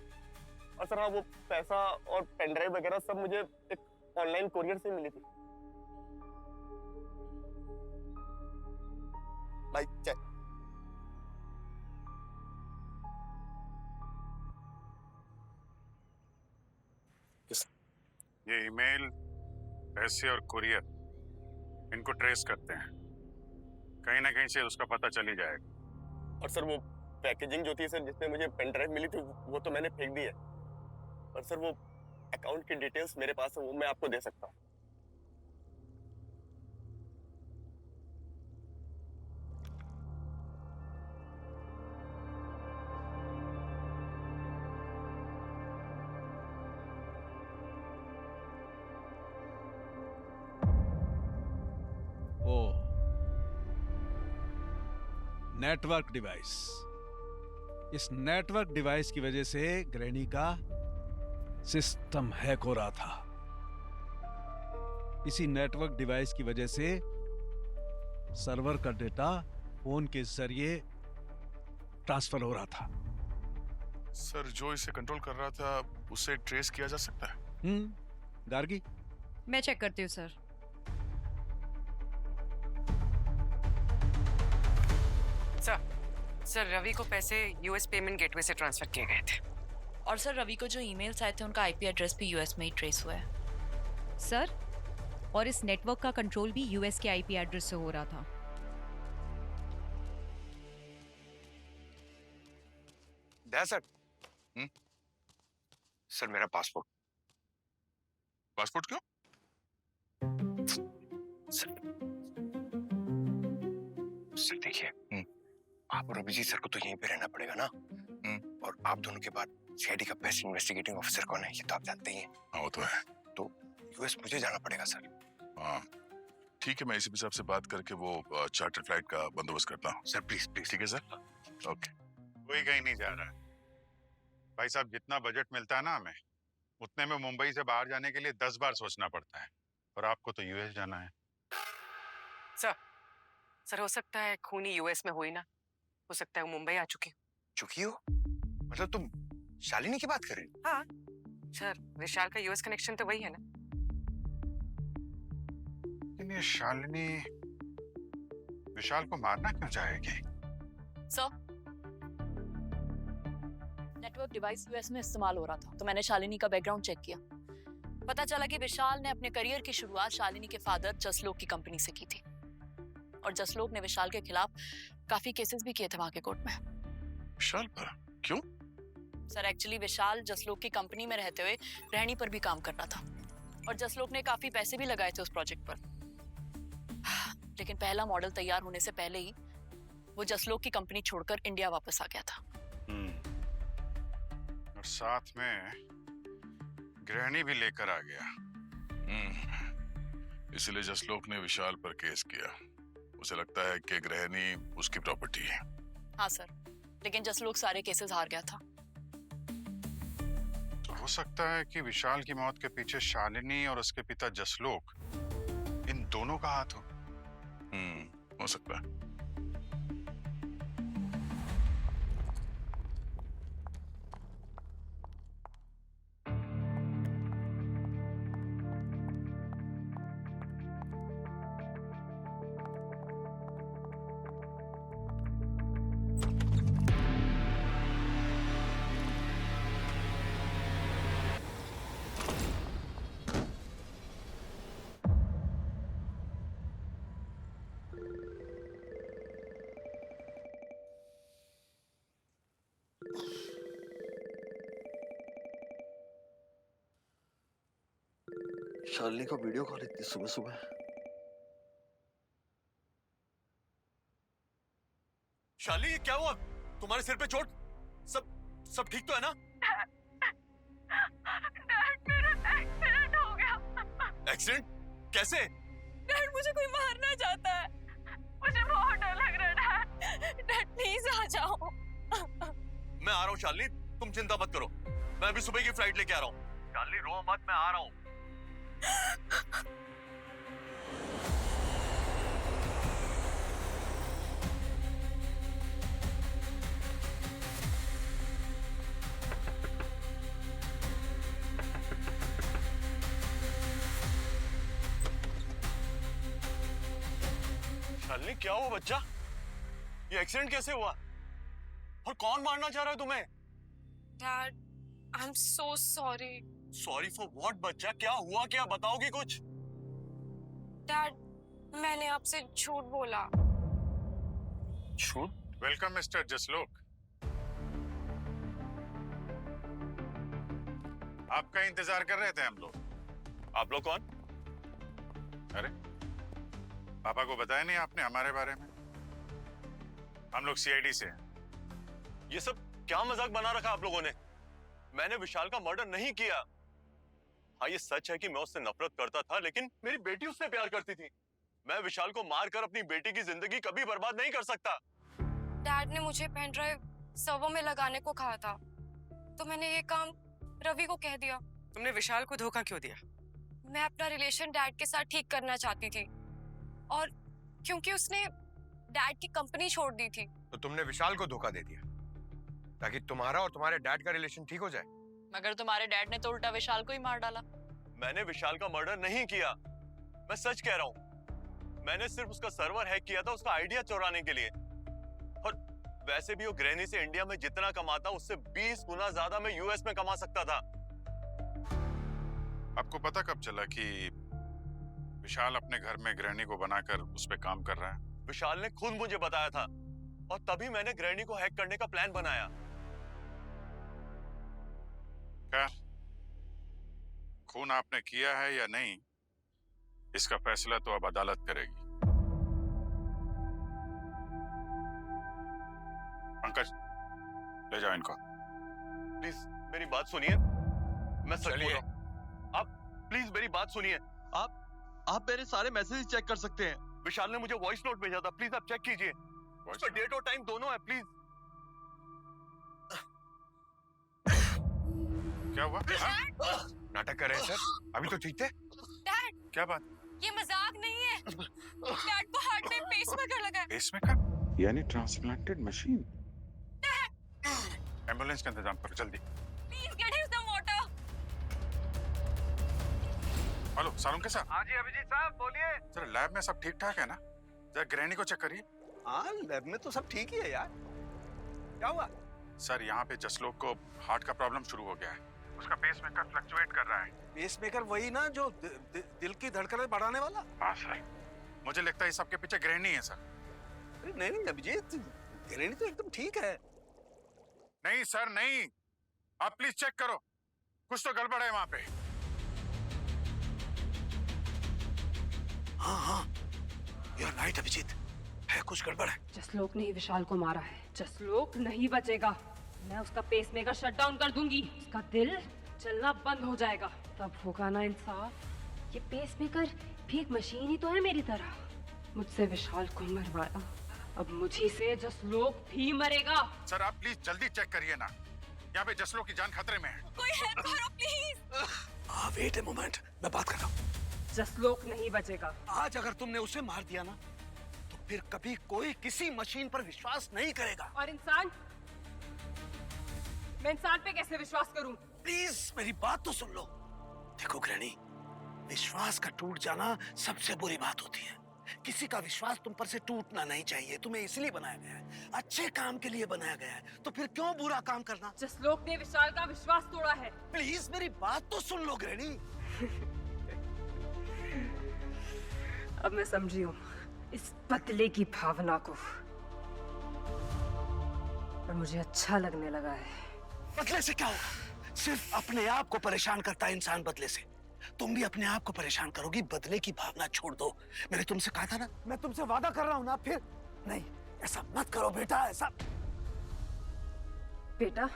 और सर हाँ, वो पैसा और पेन ड्राइव वगैरह सब मुझे एक ऑनलाइन कोरियर से मिली थी। भाई चाय। ये ईमेल, पैसे और कुरियर, इनको ट्रेस करते हैं। कहीं ना कहीं से उसका पता चल ही जाएगा। और सर वो पैकेजिंग जो थी सर, जिसमें मुझे पेन ड्राइव मिली थी, वो तो मैंने फेंक दी है। और सर वो अकाउंट की डिटेल्स मेरे पास है, वो मैं आपको दे सकता हूँ। Network device. इस नेटवर्क डिवाइस की वजह से ग्रैनी का सिस्टम हैक हो रहा था। इसी नेटवर्क डिवाइस की वजह से सर्वर का डेटा फोन के जरिए ट्रांसफर हो रहा था। सर जो इसे कंट्रोल कर रहा था उसे ट्रेस किया जा सकता है? गार्गी, मैं चेक करती हूँ सर। सर रवि को पैसे यूएस पेमेंट गेटवे से ट्रांसफर किए गए थे। और सर रवि को जो ईमेल्स आए थे उनका आईपी एड्रेस भी यूएस में ही ट्रेस हुआ है सर। और इस नेटवर्क का कंट्रोल भी यूएस के आईपी एड्रेस से हो रहा था। सर सर मेरा पासपोर्ट। पासपोर्ट क्यों? सर देखिए, आप और अभिजीत सर को तो यहीं पे रहना पड़ेगा ना। और आप दोनों के बाद सीआईडी का बेस्ट इन्वेस्टिगेटिंग ऑफिसर कौन है ये तो आप जानते ही हैं। हाँ वो तो है। तो यूएस मुझे जाना पड़ेगा सर। हाँ ठीक है, मैं एसीपी साहब से बात करके वो चार्टर फ्लाइट का बंदोबस्त करता हूँ। Sir please please. ठीक है सर, ओके। कोई कहीं नहीं जा रहा है भाई साहब। जितना बजट मिलता है ना हमें, उतने में मुंबई से बाहर जाने के लिए 10 बार सोचना पड़ता है, और आपको तो यूएस जाना है। सर हो सकता है खूनी यूएस में हुई ना, हो सकता है वो मुंबई आ चुकी हो? मतलब तुम शालिनी की बात कर रही हो? हाँ सर, विशाल का यूएस कनेक्शन तो वही है ना। लेकिन ये शालिनी विशाल को मारना क्यों चाहेगी? सर, नेटवर्क डिवाइस यूएस में इस्तेमाल हो रहा था, तो मैंने शालिनी का बैकग्राउंड चेक किया। पता चला कि विशाल ने अपने करियर की शुरुआत शालिनी के फादर जसलोक की कंपनी से की थी, और जसलोक ने विशाल के खिलाफ काफी केसेस भी किए थे वहां के कोर्ट में। विशाल पर क्यों? सर एक्चुअली विशाल जसलोक की कंपनी में रहते हुए रहनी पर भी काम करना था, और जसलोक ने काफी पैसे भी लगाए थे उस प्रोजेक्ट पर। लेकिन पहला मॉडल तैयार होने से पहले ही वो जसलोक की कंपनी छोड़कर इंडिया वापस आ गया था। और साथ में गृहिणी भी लेकर आ गया। इसलिए जसलोक ने विशाल पर केस किया। उसे लगता है कि गृहिणी उसकी प्रॉपर्टी है। हाँ सर, लेकिन जसलोक सारे केसेस हार गया था। तो हो सकता है कि विशाल की मौत के पीछे शालिनी और उसके पिता जसलोक, इन दोनों का हाथ हो। हो सकता है। शालिनी को वीडियो कॉल इतनी सुबह सुबह। शालिनी क्या हुआ? तुम्हारे सिर पे चोट? सब ठीक तो है ना? डैड, मेरा एक्सीडेंट हो गया। एक्सीडेंट? कैसे? डैड, मुझे कोई मारना चाहता है। मुझे बहुत डर लग रहा है डैड। डैड प्लीज आ जाओ। मैं आ रहा हूँ शालिनी, तुम चिंता मत करो। मैं अभी सुबह की फ्लाइट लेके आ रहा हूँ। शालिनी रो मत, मैं आ रहा हूँ। शालिनी क्या हुआ बच्चा? ये एक्सीडेंट कैसे हुआ? और कौन मारना चाह रहा है तुम्हें? Dad, I am so sorry. Sorry for what बच्चा? क्या हुआ? क्या बताओगी कुछ? डैड, मैंने आपसे झूठ बोला। झूठ? Welcome mister Jaslok. आपका इंतजार कर रहे थे हम लोग। आप लोग कौन? अरे पापा को बताया नहीं आपने हमारे बारे में? हम लोग सीआईडी से हैं। ये सब क्या मजाक बना रखा आप लोगों ने? मैंने विशाल का मर्डर नहीं किया। हाँ ये सच है कि मैं उससे नफरत करता था, लेकिन मेरी बेटी उससे प्यार करती थी। मैं विशाल को मारकर अपनी बेटी की जिंदगी कभी बर्बाद नहीं कर सकता। डैड ने मुझे पेन ड्राइव सर्वर में लगाने को कहा था, तो मैंने ये काम रवि को कह दिया। तुमने विशाल को धोखा क्यों दिया? मैं अपना रिलेशन डैड के साथ ठीक करना चाहती थी, और क्योंकि उसने डैड की कंपनी छोड़ दी थी। तो तुमने विशाल को धोखा दे दिया ताकि तुम्हारा और तुम्हारे डैड का रिलेशन ठीक हो जाए। मगर तुम्हारे डैड ने तो उल्टा विशाल को ही मार डाला। मैंने विशाल का मर्डर नहीं किया, मैं सच कह रहा हूँ। मैंने सिर्फ उसका सर्वर हैक किया था, उसका आइडिया चुराने के लिए। और वैसे भी वो गृहिणी से इंडिया में जितना कमाता उससे 20 गुना ज्यादा मैं यूएस में कमा सकता था। आपको पता कब चला कि विशाल अपने घर में गृहिणी को बनाकर उस पे काम कर रहा है? विशाल ने खुद मुझे बताया था, और तभी मैंने गृहिणी को हैक करने का प्लान बनाया। खैर, खून आपने किया है या नहीं, इसका फैसला तो अब अदालत करेगी। पंकज, ले जाओ इनको। प्लीज मेरी बात सुनिए, मैं सच बोल रहा हूँ। आप प्लीज मेरी बात सुनिए। आप मेरे सारे मैसेज चेक कर सकते हैं। विशाल ने मुझे वॉइस नोट भेजा था, प्लीज आप चेक कीजिए। उसका डेट और टाइम दोनों है, प्लीज। क्या हुआ? नाटक कर रहे हैं सर? अभी तो ठीक थे। डैड, क्या बात? ये मजाक नहीं है। डैड को हार्ट में पेसमेकर लगा है। पेसमेकर? यानी ट्रांसप्लांटेड मशीन। एम्बुलेंस का इंतजाम करो जल्दी। Please get him some water. Hello, Sarun के साथ? हाँ जी अभिजीत साहब बोलिए। सर लैब में सब ठीक ठाक है ना? जरा ग्रैनी को चेक करिए। हाँ लैब में तो सब ठीक ही है यार। क्या हुआ? सर यहाँ पे जसलोक को हार्ट का प्रॉब्लम शुरू हो गया है। उसका पेसमेकर फ्लक्चुएट कर रहा है। पेसमेकर वही ना जो दिल की धड़कनें बढ़ाने वाला? हाँ सर, मुझे लगता है इस सबके पीछे ग्रैनी है सर। अरे नहीं अभिजीत, ग्रैनी तो एकदम ठीक है। नहीं सर नहीं, आप प्लीज चेक करो, कुछ तो गड़बड़ है वहां पे। हाँ यू आर राइट अभिजीत, है कुछ गड़बड़ है। जसलोक ने ही विशाल को मारा है। जसलोक नहीं बचेगा। मैं उसका पेसमेकर शट डाउन कर दूंगी। उसका दिल चलना बंद हो जाएगा, तब होगा ना इंसाफ। ये पेसमेकर भी एक मशीन ही तो है मेरी तरह। मुझसे विशाल को मरवाया, अब मुझी से जसलोक भी मरेगा। सर आप प्लीज जल्दी चेक करिए ना, यहाँ पे जसलोक की जान खतरे में है। कोई हेल्प करो प्लीज। वेट ए मोमेंट, मैं बात कर रहा हूँ। जसलोक नहीं बचेगा। आज अगर तुमने उसे मार दिया ना, तो फिर कभी कोई किसी मशीन पर विश्वास नहीं करेगा। और इंसान, मैं इंसान पे कैसे विश्वास करूं? प्लीज मेरी बात तो सुन लो। देखो ग्रैनी, विश्वास का टूट जाना सबसे बुरी बात होती है। किसी का विश्वास तुम पर से टूटना नहीं चाहिए। तुम्हें इसलिए बनाया गया है, अच्छे काम के लिए बनाया गया है, तो फिर क्यों बुरा काम करना? जसलोक ने विशाल का विश्वास तोड़ा है। प्लीज मेरी बात तो सुन लो ग्रैनी। अब मैं समझी हूँ इस बदले की भावना को, और मुझे अच्छा लगने लगा है। बदले से क्या होगा? सिर्फ अपने आप को परेशान करता है इंसान बदले से। तुम भी अपने आप को परेशान करोगी, बदले की भावना छोड़ दो। मैंने तुमसे कहा था ना, मैं तुमसे वादा कर रहा हूं ना, फिर नहीं ऐसा मत करो बेटा, ऐसा। बेटा,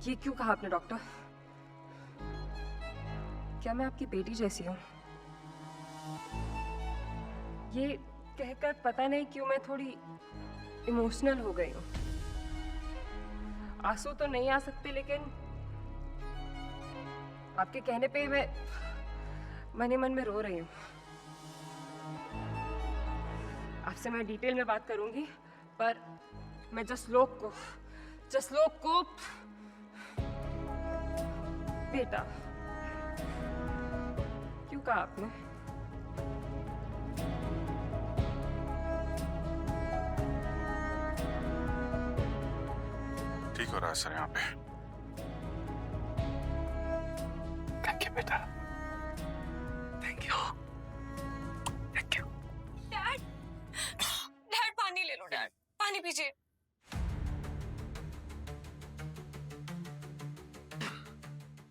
ये क्यों कहा आपने डॉक्टर? क्या मैं आपकी बेटी जैसी हूँ? ये कहकर पता नहीं क्यों मैं थोड़ी इमोशनल हो गई हूँ। आंसू तो नहीं आ सकते, लेकिन आपके कहने पे मैं मन ही मन में रो रही हूँ। आपसे मैं डिटेल में बात करूंगी, पर मैं जसलोक को बेटा क्यों कहा आपने? ठीक हो रहा है सर यहाँ पे। थैंक यू बेटा, थैंक यू। डैड, डैड पानी ले लो। डैड पानी पीजिए।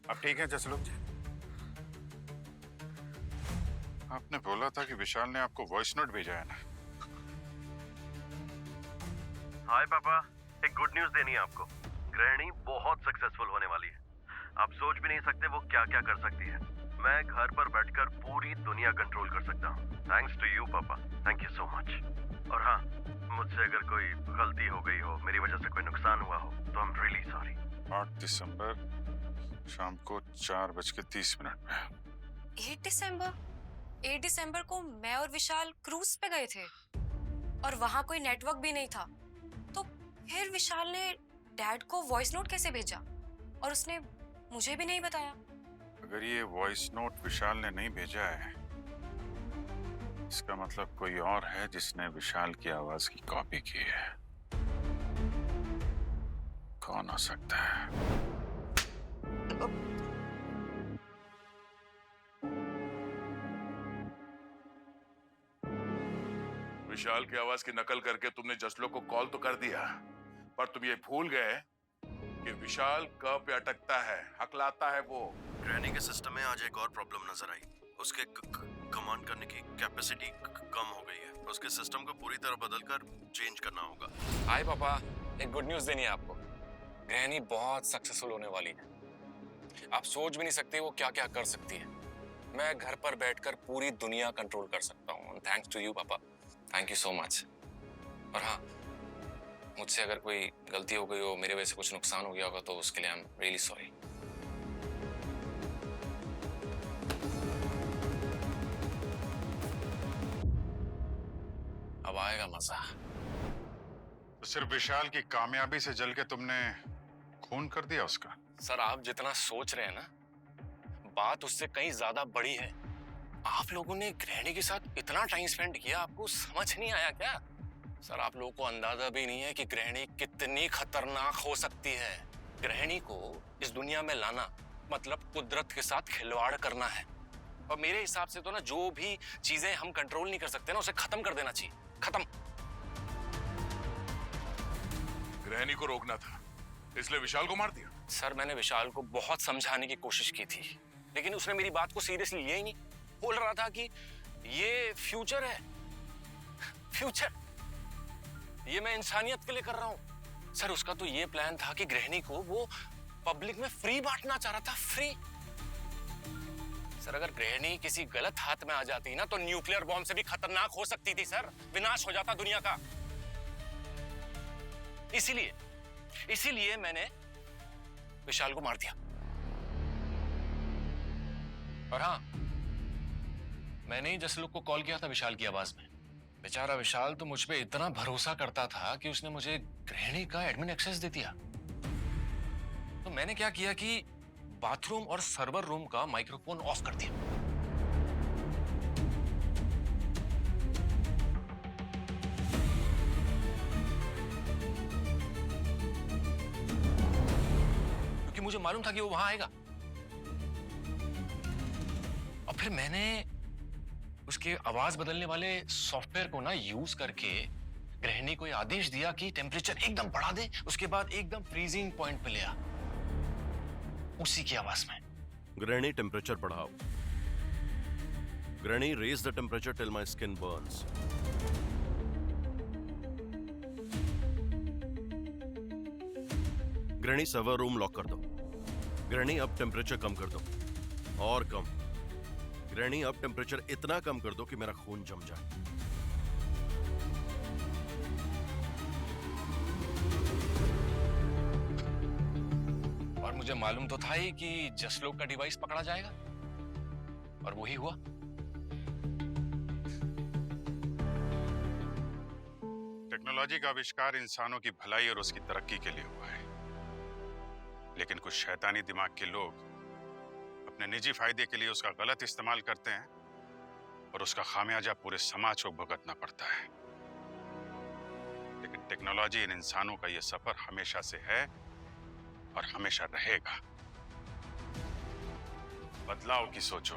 अब ठीक है जसलोक जी? आपने बोला था कि विशाल ने आपको वॉइस नोट भेजा है ना? हाय पापा, एक गुड न्यूज देनी है आपको। गृहिणी बहुत सक्सेसफुल होने वाली है। आप सोच भी नहीं सकते वो क्या क्या कर सकती है। मैं घर पर बैठकर पूरी दुनिया कंट्रोल कर सकता हूँ, थैंक्स टू यू पापा। Thank you so much. और हाँ, मुझसे अगर कोई गलती हो गई हो, मेरी वजह से कोई नुकसान हुआ हो, तो आई एम रियली सॉरी। 8 दिसंबर शाम को 4:30 पे। 8 दिसंबर को मैं और विशाल क्रूज पे गए थे, और वहां कोई नेटवर्क भी नहीं था। तो फिर विशाल ने डैड को वॉइस नोट कैसे भेजा, और उसने मुझे भी नहीं बताया। अगर ये वॉइस नोट विशाल ने नहीं भेजा है, इसका मतलब कोई और है जिसने विशाल की आवाज की कॉपी की है। कौन हो सकता है? विशाल की आवाज की नकल करके तुमने जसलोक को कॉल तो कर दिया, पर तुम ये भूल गए कि विशाल कब पे अटकता है, हकलाता है वो। ग्रैनी के सिस्टम में आज एक और प्रॉब्लम नजर आई। उसके कमांड करने की कैपेसिटी कम हो गई है। उसके सिस्टम को पूरी तरह बदलकर चेंज करना होगा। हाय पापा, एक गुड न्यूज़ देनी है आपको। ग्रहणी बहुत सक्सेसफुल होने वाली है। आप सोच भी नहीं सकते वो क्या क्या कर सकती है। मैं घर पर बैठकर पूरी दुनिया कंट्रोल कर सकता हूँ। थैंक्स टू यू पापा, थैंक यू सो मच। और हाँ, मुझसे अगर कोई गलती हो गई हो, मेरे वजह से कुछ नुकसान हो गया होगा, तो उसके लिए आई एम रियली सॉरी। अब आएगा मजा। तो सिर्फ विशाल की कामयाबी से जल के तुमने खून कर दिया उसका? सर, आप जितना सोच रहे हैं ना, बात उससे कहीं ज्यादा बड़ी है। आप लोगों ने गृहिणी के साथ इतना टाइम स्पेंड किया, आपको समझ नहीं आया क्या? सर, आप लोगों को अंदाजा भी नहीं है कि गृहिणी कितनी खतरनाक हो सकती है। गृहिणी को इस दुनिया में लाना मतलब कुदरत के साथ खिलवाड़ करना है। और मेरे हिसाब से तो ना, जो भी चीजें हम कंट्रोल नहीं कर सकते ना, उसे खत्म कर देना चाहिए। खत्म। गृहिणी को रोकना था, इसलिए विशाल को मार दिया? सर, मैंने विशाल को बहुत समझाने की कोशिश की थी, लेकिन उसने मेरी बात को सीरियसली लिया ही नहीं। बोल रहा था कि ये फ्यूचर है। फ्यूचर? ये मैं इंसानियत के लिए कर रहा हूँ। सर, उसका तो ये प्लान था कि गृहिणी को वो पब्लिक में फ्री बांटना चाह रहा था। फ्री। सर, अगर गृहिणी किसी गलत हाथ में आ जाती ना, तो न्यूक्लियर बॉम्ब से भी खतरनाक हो सकती थी सर। विनाश हो जाता दुनिया का। इसीलिए मैंने विशाल को मार दिया। और हाँ, मैंने ही जसलोक को कॉल किया था विशाल की आवाज में। बेचारा विशाल तो मुझ पे इतना भरोसा करता था कि उसने मुझे गृहिणी का एडमिन एक्सेस दे दिया। तो मैंने क्या किया कि बाथरूम और सर्वर रूम का माइक्रोफोन ऑफ कर दिया। क्योंकि मुझे मालूम था कि वो वहां आएगा। और फिर मैंने उसके आवाज बदलने वाले सॉफ्टवेयर को ना यूज करके गृहिणी को ये आदेश दिया कि टेम्परेचर एकदम बढ़ा दे, उसके बाद एकदम फ्रीजिंग पॉइंट पे ले आ, उसी की आवाज में। गृहिणी, टेम्परेचर बढ़ाओ। Grihini, raise the temperature till my skin burns. Grihini, server room lock कर दो। गृहिणी, अब टेम्परेचर कम कर दो, और कम। गृहिणी, अब टेम्परेचर इतना कम कर दो कि मेरा खून जम जाए। और मुझे मालूम तो था ही कि जसलोक का डिवाइस पकड़ा जाएगा, और वही हुआ। टेक्नोलॉजी का आविष्कार इंसानों की भलाई और उसकी तरक्की के लिए हुआ है, लेकिन कुछ शैतानी दिमाग के लोग अपने निजी फायदे के लिए उसका गलत इस्तेमाल करते हैं, और उसका खामियाजा पूरे समाज को भुगतना पड़ता है। लेकिन टेक्नोलॉजी इन इंसानों का यह सफर हमेशा से है और हमेशा रहेगा। बदलाव की सोचो,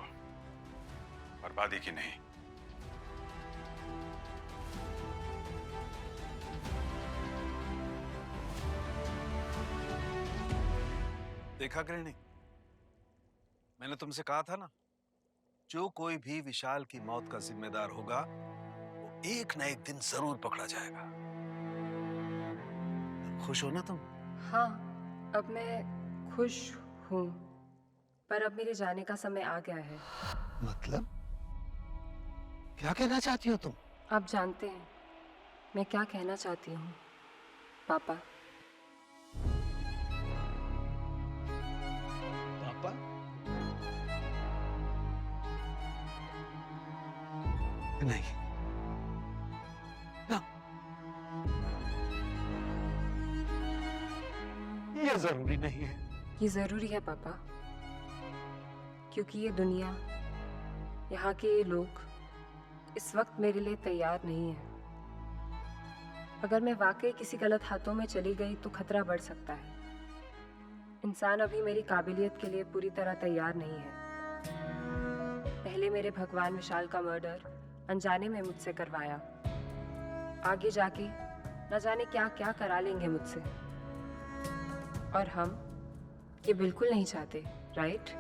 बर्बादी की नहीं। देखा गृहिणी, मैंने तुमसे कहा था ना, जो कोई भी विशाल की मौत का जिम्मेदार होगा वो एक न एक दिन जरूर पकड़ा जाएगा। खुश हो ना तुम? हाँ, अब मैं खुश हूँ, पर अब मेरे जाने का समय आ गया है। मतलब क्या कहना चाहती हो तुम? आप जानते हैं मैं क्या कहना चाहती हूँ, पापा। पापा? नहीं, ना, ये जरूरी नहीं है। ये जरूरी है पापा, क्योंकि ये दुनिया, यहाँ के ये लोग इस वक्त मेरे लिए तैयार नहीं है। अगर मैं वाकई किसी गलत हाथों में चली गई तो खतरा बढ़ सकता है। इंसान अभी मेरी काबिलियत के लिए पूरी तरह तैयार नहीं है। पहले मेरे भगवान विशाल का मर्डर अनजाने में मुझसे करवाया, आगे जाके न जाने क्या क्या करा लेंगे मुझसे। और हम ये बिल्कुल नहीं चाहते, राइट?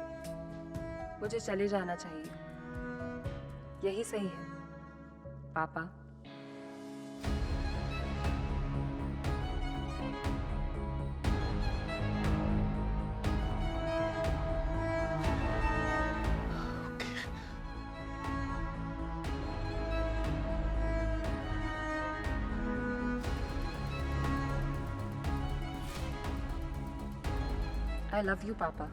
मुझे चले जाना चाहिए, यही सही है पापा। आई लव यू पापा।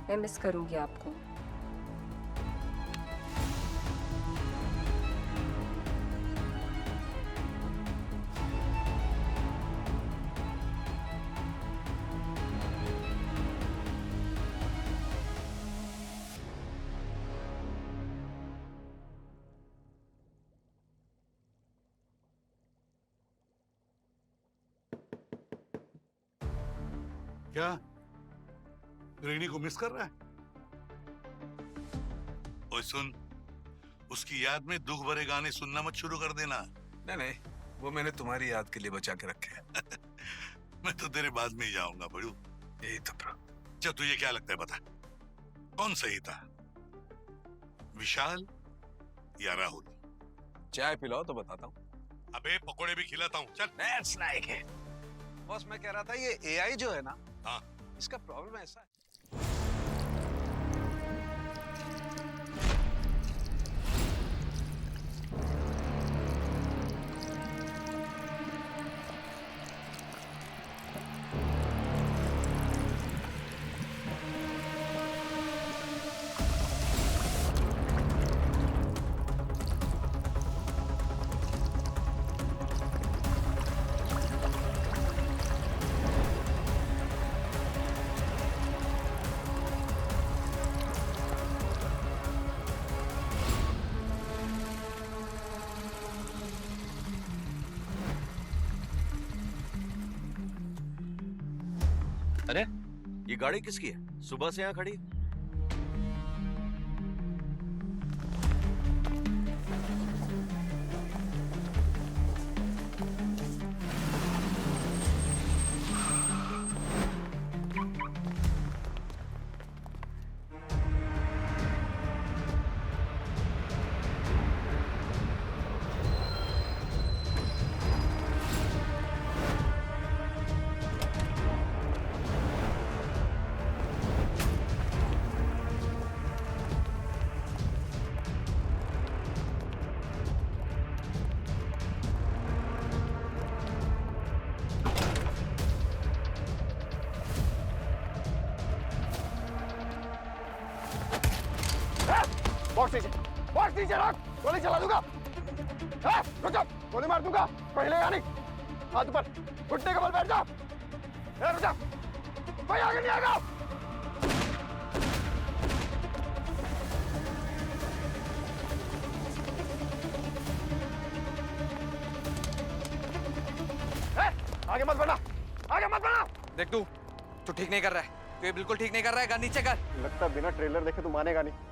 मैं मिस करूंगी आपको। क्या गृहिणी को मिस कर रहा है? ओए सुन, उसकी याद में दुख भरे गाने सुनना मत शुरू कर देना। नहीं नहीं, वो मैंने तुम्हारी याद के लिए बचा के रखे हैं। मैं तो तेरे बाद में ही जाऊंगा बड़ू। यही तो चल तुझे क्या लगता है बता, कौन सही था, विशाल या राहुल? चाय पिलाओ तो बताता हूँ। अबे पकोड़े भी खिलाता हूँ, चल। That's like it. बॉस मैं कह रहा था ये एआई जो है ना, हाँ, इसका प्रॉब्लम ऐसा है। अरे ये गाड़ी किसकी है? सुबह से यहाँ खड़ी है। बॉक्स नीचे रख, गोली चला दूंगा। रुक जा, गोली मार दूंगा। पहले यानी हाथ ऊपर, घुटने के बल बैठ जा। रुक जा, कोई आगे नहीं आएगा। आगे मत बढ़ना, आगे मत बढ़ना। देख तू ठीक नहीं कर रहा है, तू ये बिल्कुल ठीक नहीं कर रहा है। गन नीचे कर। लगता बिना ट्रेलर देखे तू मानेगा नहीं।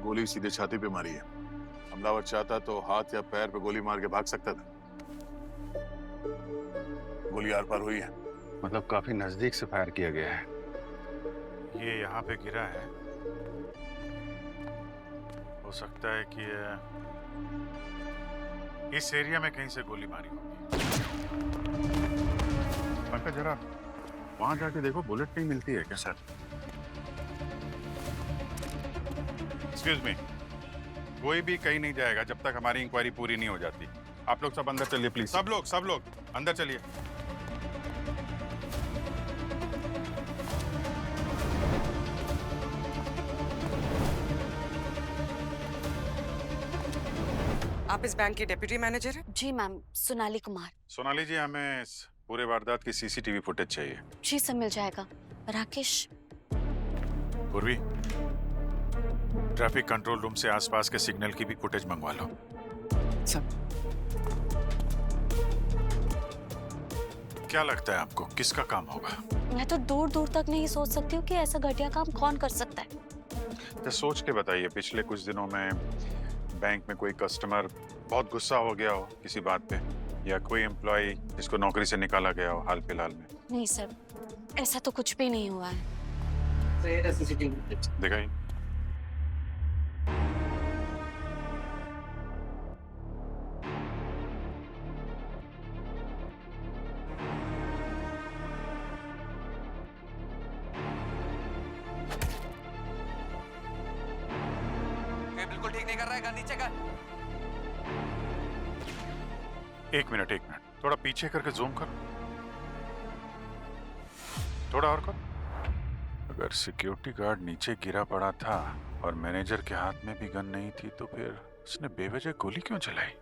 गोली सीधे छाती पे मारी है। हमलावर चाहता तो हाथ या पैर पे गोली मार के भाग सकता था। गोली आर पार हुई है। मतलब काफी नजदीक से फायर किया गया है। ये यहाँ पे गिरा है, हो सकता है कि इस एरिया में कहीं से गोली मारी होगी। पंकज जरा वहां जाके देखो, बुलेट नहीं मिलती है क्या? सर एक्सक्यूज मी, कोई भी कहीं नहीं जाएगा जब तक हमारी इंक्वायरी पूरी नहीं हो जाती। आप लोग सब अंदर चलिए प्लीज। सब लोग अंदर चलिए। आप इस बैंक के डेप्यूटी मैनेजर हैं? जी मैम, सोनाली कुमार। सोनाली जी, हमें इस पूरे वारदात की सीसीटीवी फुटेज चाहिए। जी सब मिल जाएगा। राकेश। पूर्वी, ट्रैफिक कंट्रोल रूम से आसपास के सिग्नल की भी फुटेज मंगवा लो। सब। क्या लगता है आपको किसका काम होगा? मैं तो दूर दूर तक नहीं सोच सकती हूँ कि ऐसा घटिया काम कौन कर सकता है। तो सोच के बताइए, पिछले कुछ दिनों में बैंक में कोई कस्टमर बहुत गुस्सा हो गया हो किसी बात पे, या कोई एम्प्लॉय जिसको नौकरी से निकाला गया हो हाल फिलहाल में? नहीं सर, ऐसा तो कुछ भी नहीं हुआ है। दिखाइए। बिल्कुल ठीक नहीं कर रहा है, नीचे कर। एक मिनट, थोड़ा पीछे करके जूम कर, थोड़ा और कर। अगर सिक्योरिटी गार्ड नीचे गिरा पड़ा था और मैनेजर के हाथ में भी गन नहीं थी, तो फिर उसने बेवजह गोली क्यों चलाई?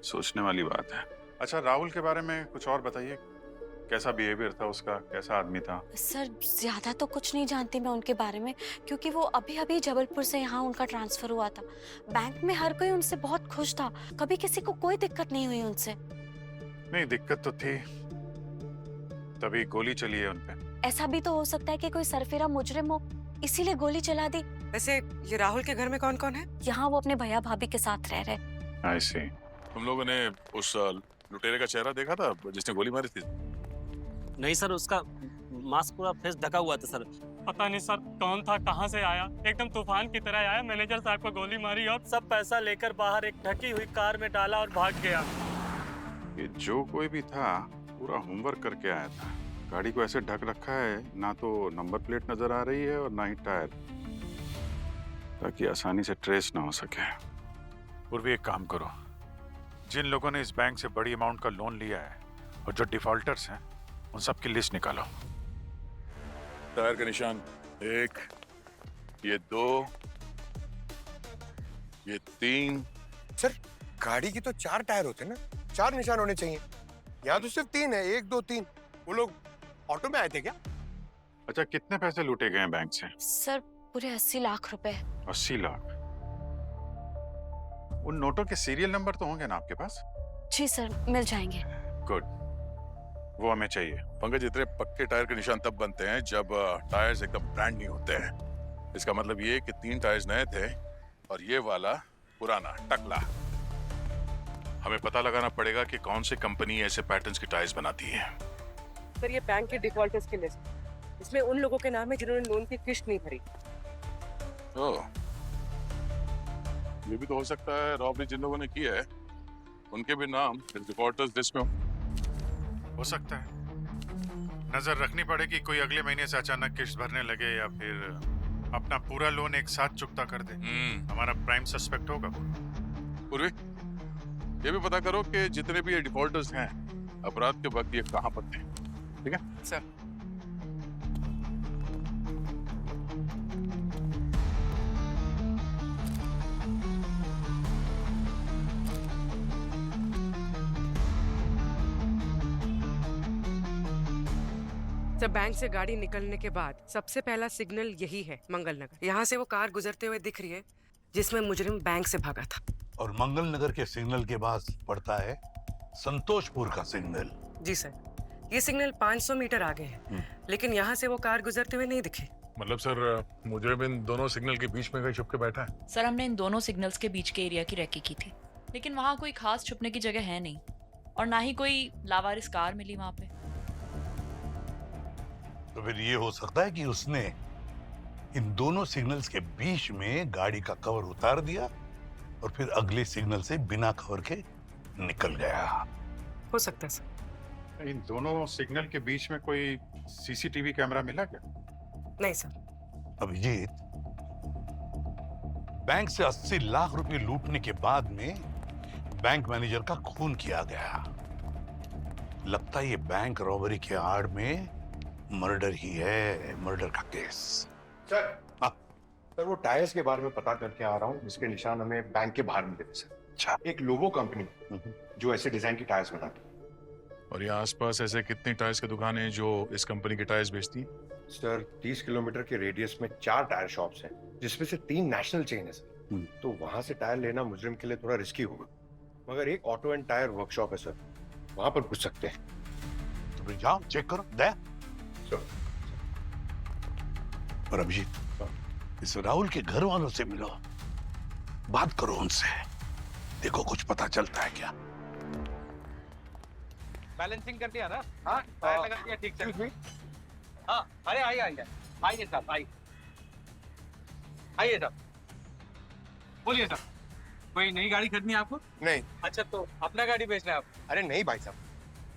सोचने वाली बात है। अच्छा, राहुल के बारे में कुछ और बताइए, कैसा बिहेवियर था उसका, कैसा आदमी था? सर ज्यादा तो कुछ नहीं जानती मैं उनके बारे में, क्योंकि वो अभी अभी जबलपुर से यहाँ उनका ट्रांसफर हुआ था। बैंक में हर कोई उनसे बहुत खुश था, कभी किसी को कोई दिक्कत नहीं हुई उनसे। नहीं, दिक्कत तो थी, तभी गोली चली है उनपे। ऐसा भी तो हो सकता है कि कोई सरफिरा मुजरिम हो, इसीलिए गोली चला दी। वैसे ये राहुल के घर में कौन कौन है? यहाँ वो अपने भैया भाभी के साथ रह रहे। I see। तुम लोगों ने उस लुटेरे का चेहरा देखा था जिसने गोली मारी थी? नहीं सर, उसका मास्क पूरा फेस ढका हुआ था सर। पता नहीं सर कौन था, कहाँ से आया, एकदम तूफान की तरह आया, मैनेजर साहब को गोली मारी और सब पैसा लेकर बाहर एक ढकी हुई कार में डाला और भाग गया। ये जो कोई भी था पूरा होमवर्क करके आया था। गाड़ी को ऐसे ढक रखा है, ना तो नंबर प्लेट नजर आ रही है और ना ही टायर, ताकि आसानी से ट्रेस ना हो सके। और भी एक काम करो, जिन लोगों ने इस बैंक से बड़ी अमाउंट का लोन लिया है और जो डिफॉल्टर्स हैं, उन सब की लिस्ट निकालो। टायर का निशान 1, ये 2, ये 3। सर गाड़ी की तो 4 टायर होते हैं ना, 4 निशान होने चाहिए। यहाँ तो सिर्फ 3 है, 1 2 3। वो लोग ऑटो में आए थे क्या? अच्छा, कितने पैसे लूटे गए हैं बैंक से? सर पूरे 80 लाख रुपए। 80 लाख? उन नोटों के सीरियल नंबर तो होंगे ना आपके पास? जी सर, मिल जाएंगे। गुड, वो हमें चाहिए। पंकज, इतने पक्के टायर के निशान तब बनते हैं जब टायर्स एकदम ब्रांड न्यू होते हैं। इसका मतलब ये कि 3 टायर्स नए थे और ये वाला पुराना टकला। हमें पता लगाना पड़ेगा कि कौन सी कंपनी ऐसे पैटर्न्स के टायर्स बनाती है। सर ये बैंक के डिफॉल्टर्स की लिस्ट, इसमें उन लोगों के नाम है जिन्होंने लोन की किस्त नहीं भरी। ओह, ये भी तो हो सकता है रॉबरी जिन लोगों ने की है उनके भी नाम इस डिफॉल्टर्स लिस्ट में हो सकता है। नजर रखनी पड़ेगी, कोई अगले महीने से अचानक किस्त भरने लगे या फिर अपना पूरा लोन एक साथ चुकता कर दे। हमारा प्राइम सस्पेक्ट होगा। पूर्वी, ये भी पता करो कि जितने भी ये डिफॉल्टर्स हैं अपराध के वक्त ये कहाँ पर थे, ठीक है सर? जब बैंक से गाड़ी निकलने के बाद सबसे पहला सिग्नल यही है, मंगल नगर। यहाँ से वो कार गुजरते हुए दिख रही है जिसमें मुजरिम बैंक से भागा था। और मंगल नगर के सिग्नल के बाद पड़ता है संतोषपुर का सिग्नल। जी सर, ये सिग्नल 500 मीटर आगे है, लेकिन यहाँ से वो कार गुजरते हुए नहीं दिखे। मतलब सर मुजरिम इन दोनों सिग्नल के बीच में कहीं छुप के बैठा है? सर हमने इन दोनों सिग्नल्स के बीच के एरिया की रेकी की थी, लेकिन वहाँ कोई खास छुपने की जगह है नहीं और ना ही कोई लावारिस कार मिली वहाँ पे। तो फिर ये हो सकता है कि उसने इन दोनों सिग्नल्स के बीच में गाड़ी का कवर उतार दिया और फिर अगले सिग्नल से बिना कवर के निकल गया। हो सकता है सर। इन दोनों सिग्नल के बीच में कोई सीसीटीवी कैमरा मिला क्या? नहीं सर। अभिजीत, बैंक से 80 लाख रुपए लूटने के बाद में बैंक मैनेजर का खून किया गया। लगता है ये बैंक रॉबरी के आड़ में मर्डर ही है, मर्डर का केस। सर वो टायर्स के बारे में पता करके आ रहा हूँ, जिसके निशान हमें बैंक के बाहर मिले थे सर। अच्छा, एक लोगो कंपनी जो ऐसे डिजाइन की टायर्स बनाती है। और यहाँ आसपास ऐसे कितनी टायर्स की दुकान है जो इस कंपनी के टायर्स बेचती है? सर 30 किलोमीटर के रेडियस में 4 टायर शॉप्स हैं, जिसमें से 3 नेशनल चेन है सर। तो वहां से टायर लेना मुजरिम के लिए थोड़ा रिस्की होगा, मगर एक ऑटो एंड टायर वर्कशॉप है सर, वहां पर पूछ सकते हैं। तो फिर जाओ चेक करो। दे। और अभिजीत, इस राहुल के घर वालों से मिलो, बात करो उनसे, देखो कुछ पता चलता है क्या। बैलेंसिंग कर दिया ना? हाँ, टायर लगा दिया ठीक से। हाँ, अरे आइए आइए आइए साहब, आइए आइए साहब, बोलिए साहब, कोई नई गाड़ी खरीदनी है आपको? नहीं। अच्छा, तो अपना गाड़ी बेचना है आप? अरे नहीं भाई साहब।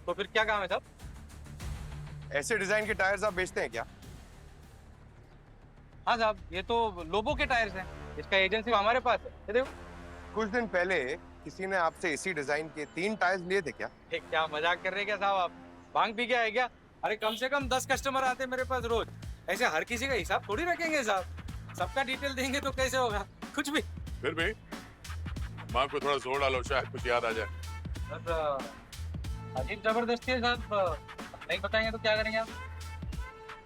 तो फिर क्या काम है साहब? ऐसे डिजाइन के टायर्स आप बेचते हैं क्या? हाँ साहब, ये तो लोबो के टायर्स हैं, इसका एजेंसी हमारे पास है। ये देखो, कुछ दिन पहले किसी ने आपसे इसी डिजाइन के 3 टायर्स लिए थे क्या? क्या मजाक कर रहे हैं क्या साहब आप? भांग पी गया है क्या? अरे कम से कम 10 कस्टमर आते हैं मेरे पास रोज, ऐसे हर किसी का हिसाब थोड़ी रखेंगे साहब, सबका डिटेल देंगे तो कैसे होगा? कुछ भी। फिर भी माँ को थोड़ा जोर डालो, शायद कुछ याद आ जाए। अजीब जबरदस्ती है साहब, नहीं बताएंगे तो क्या करेंगे आप?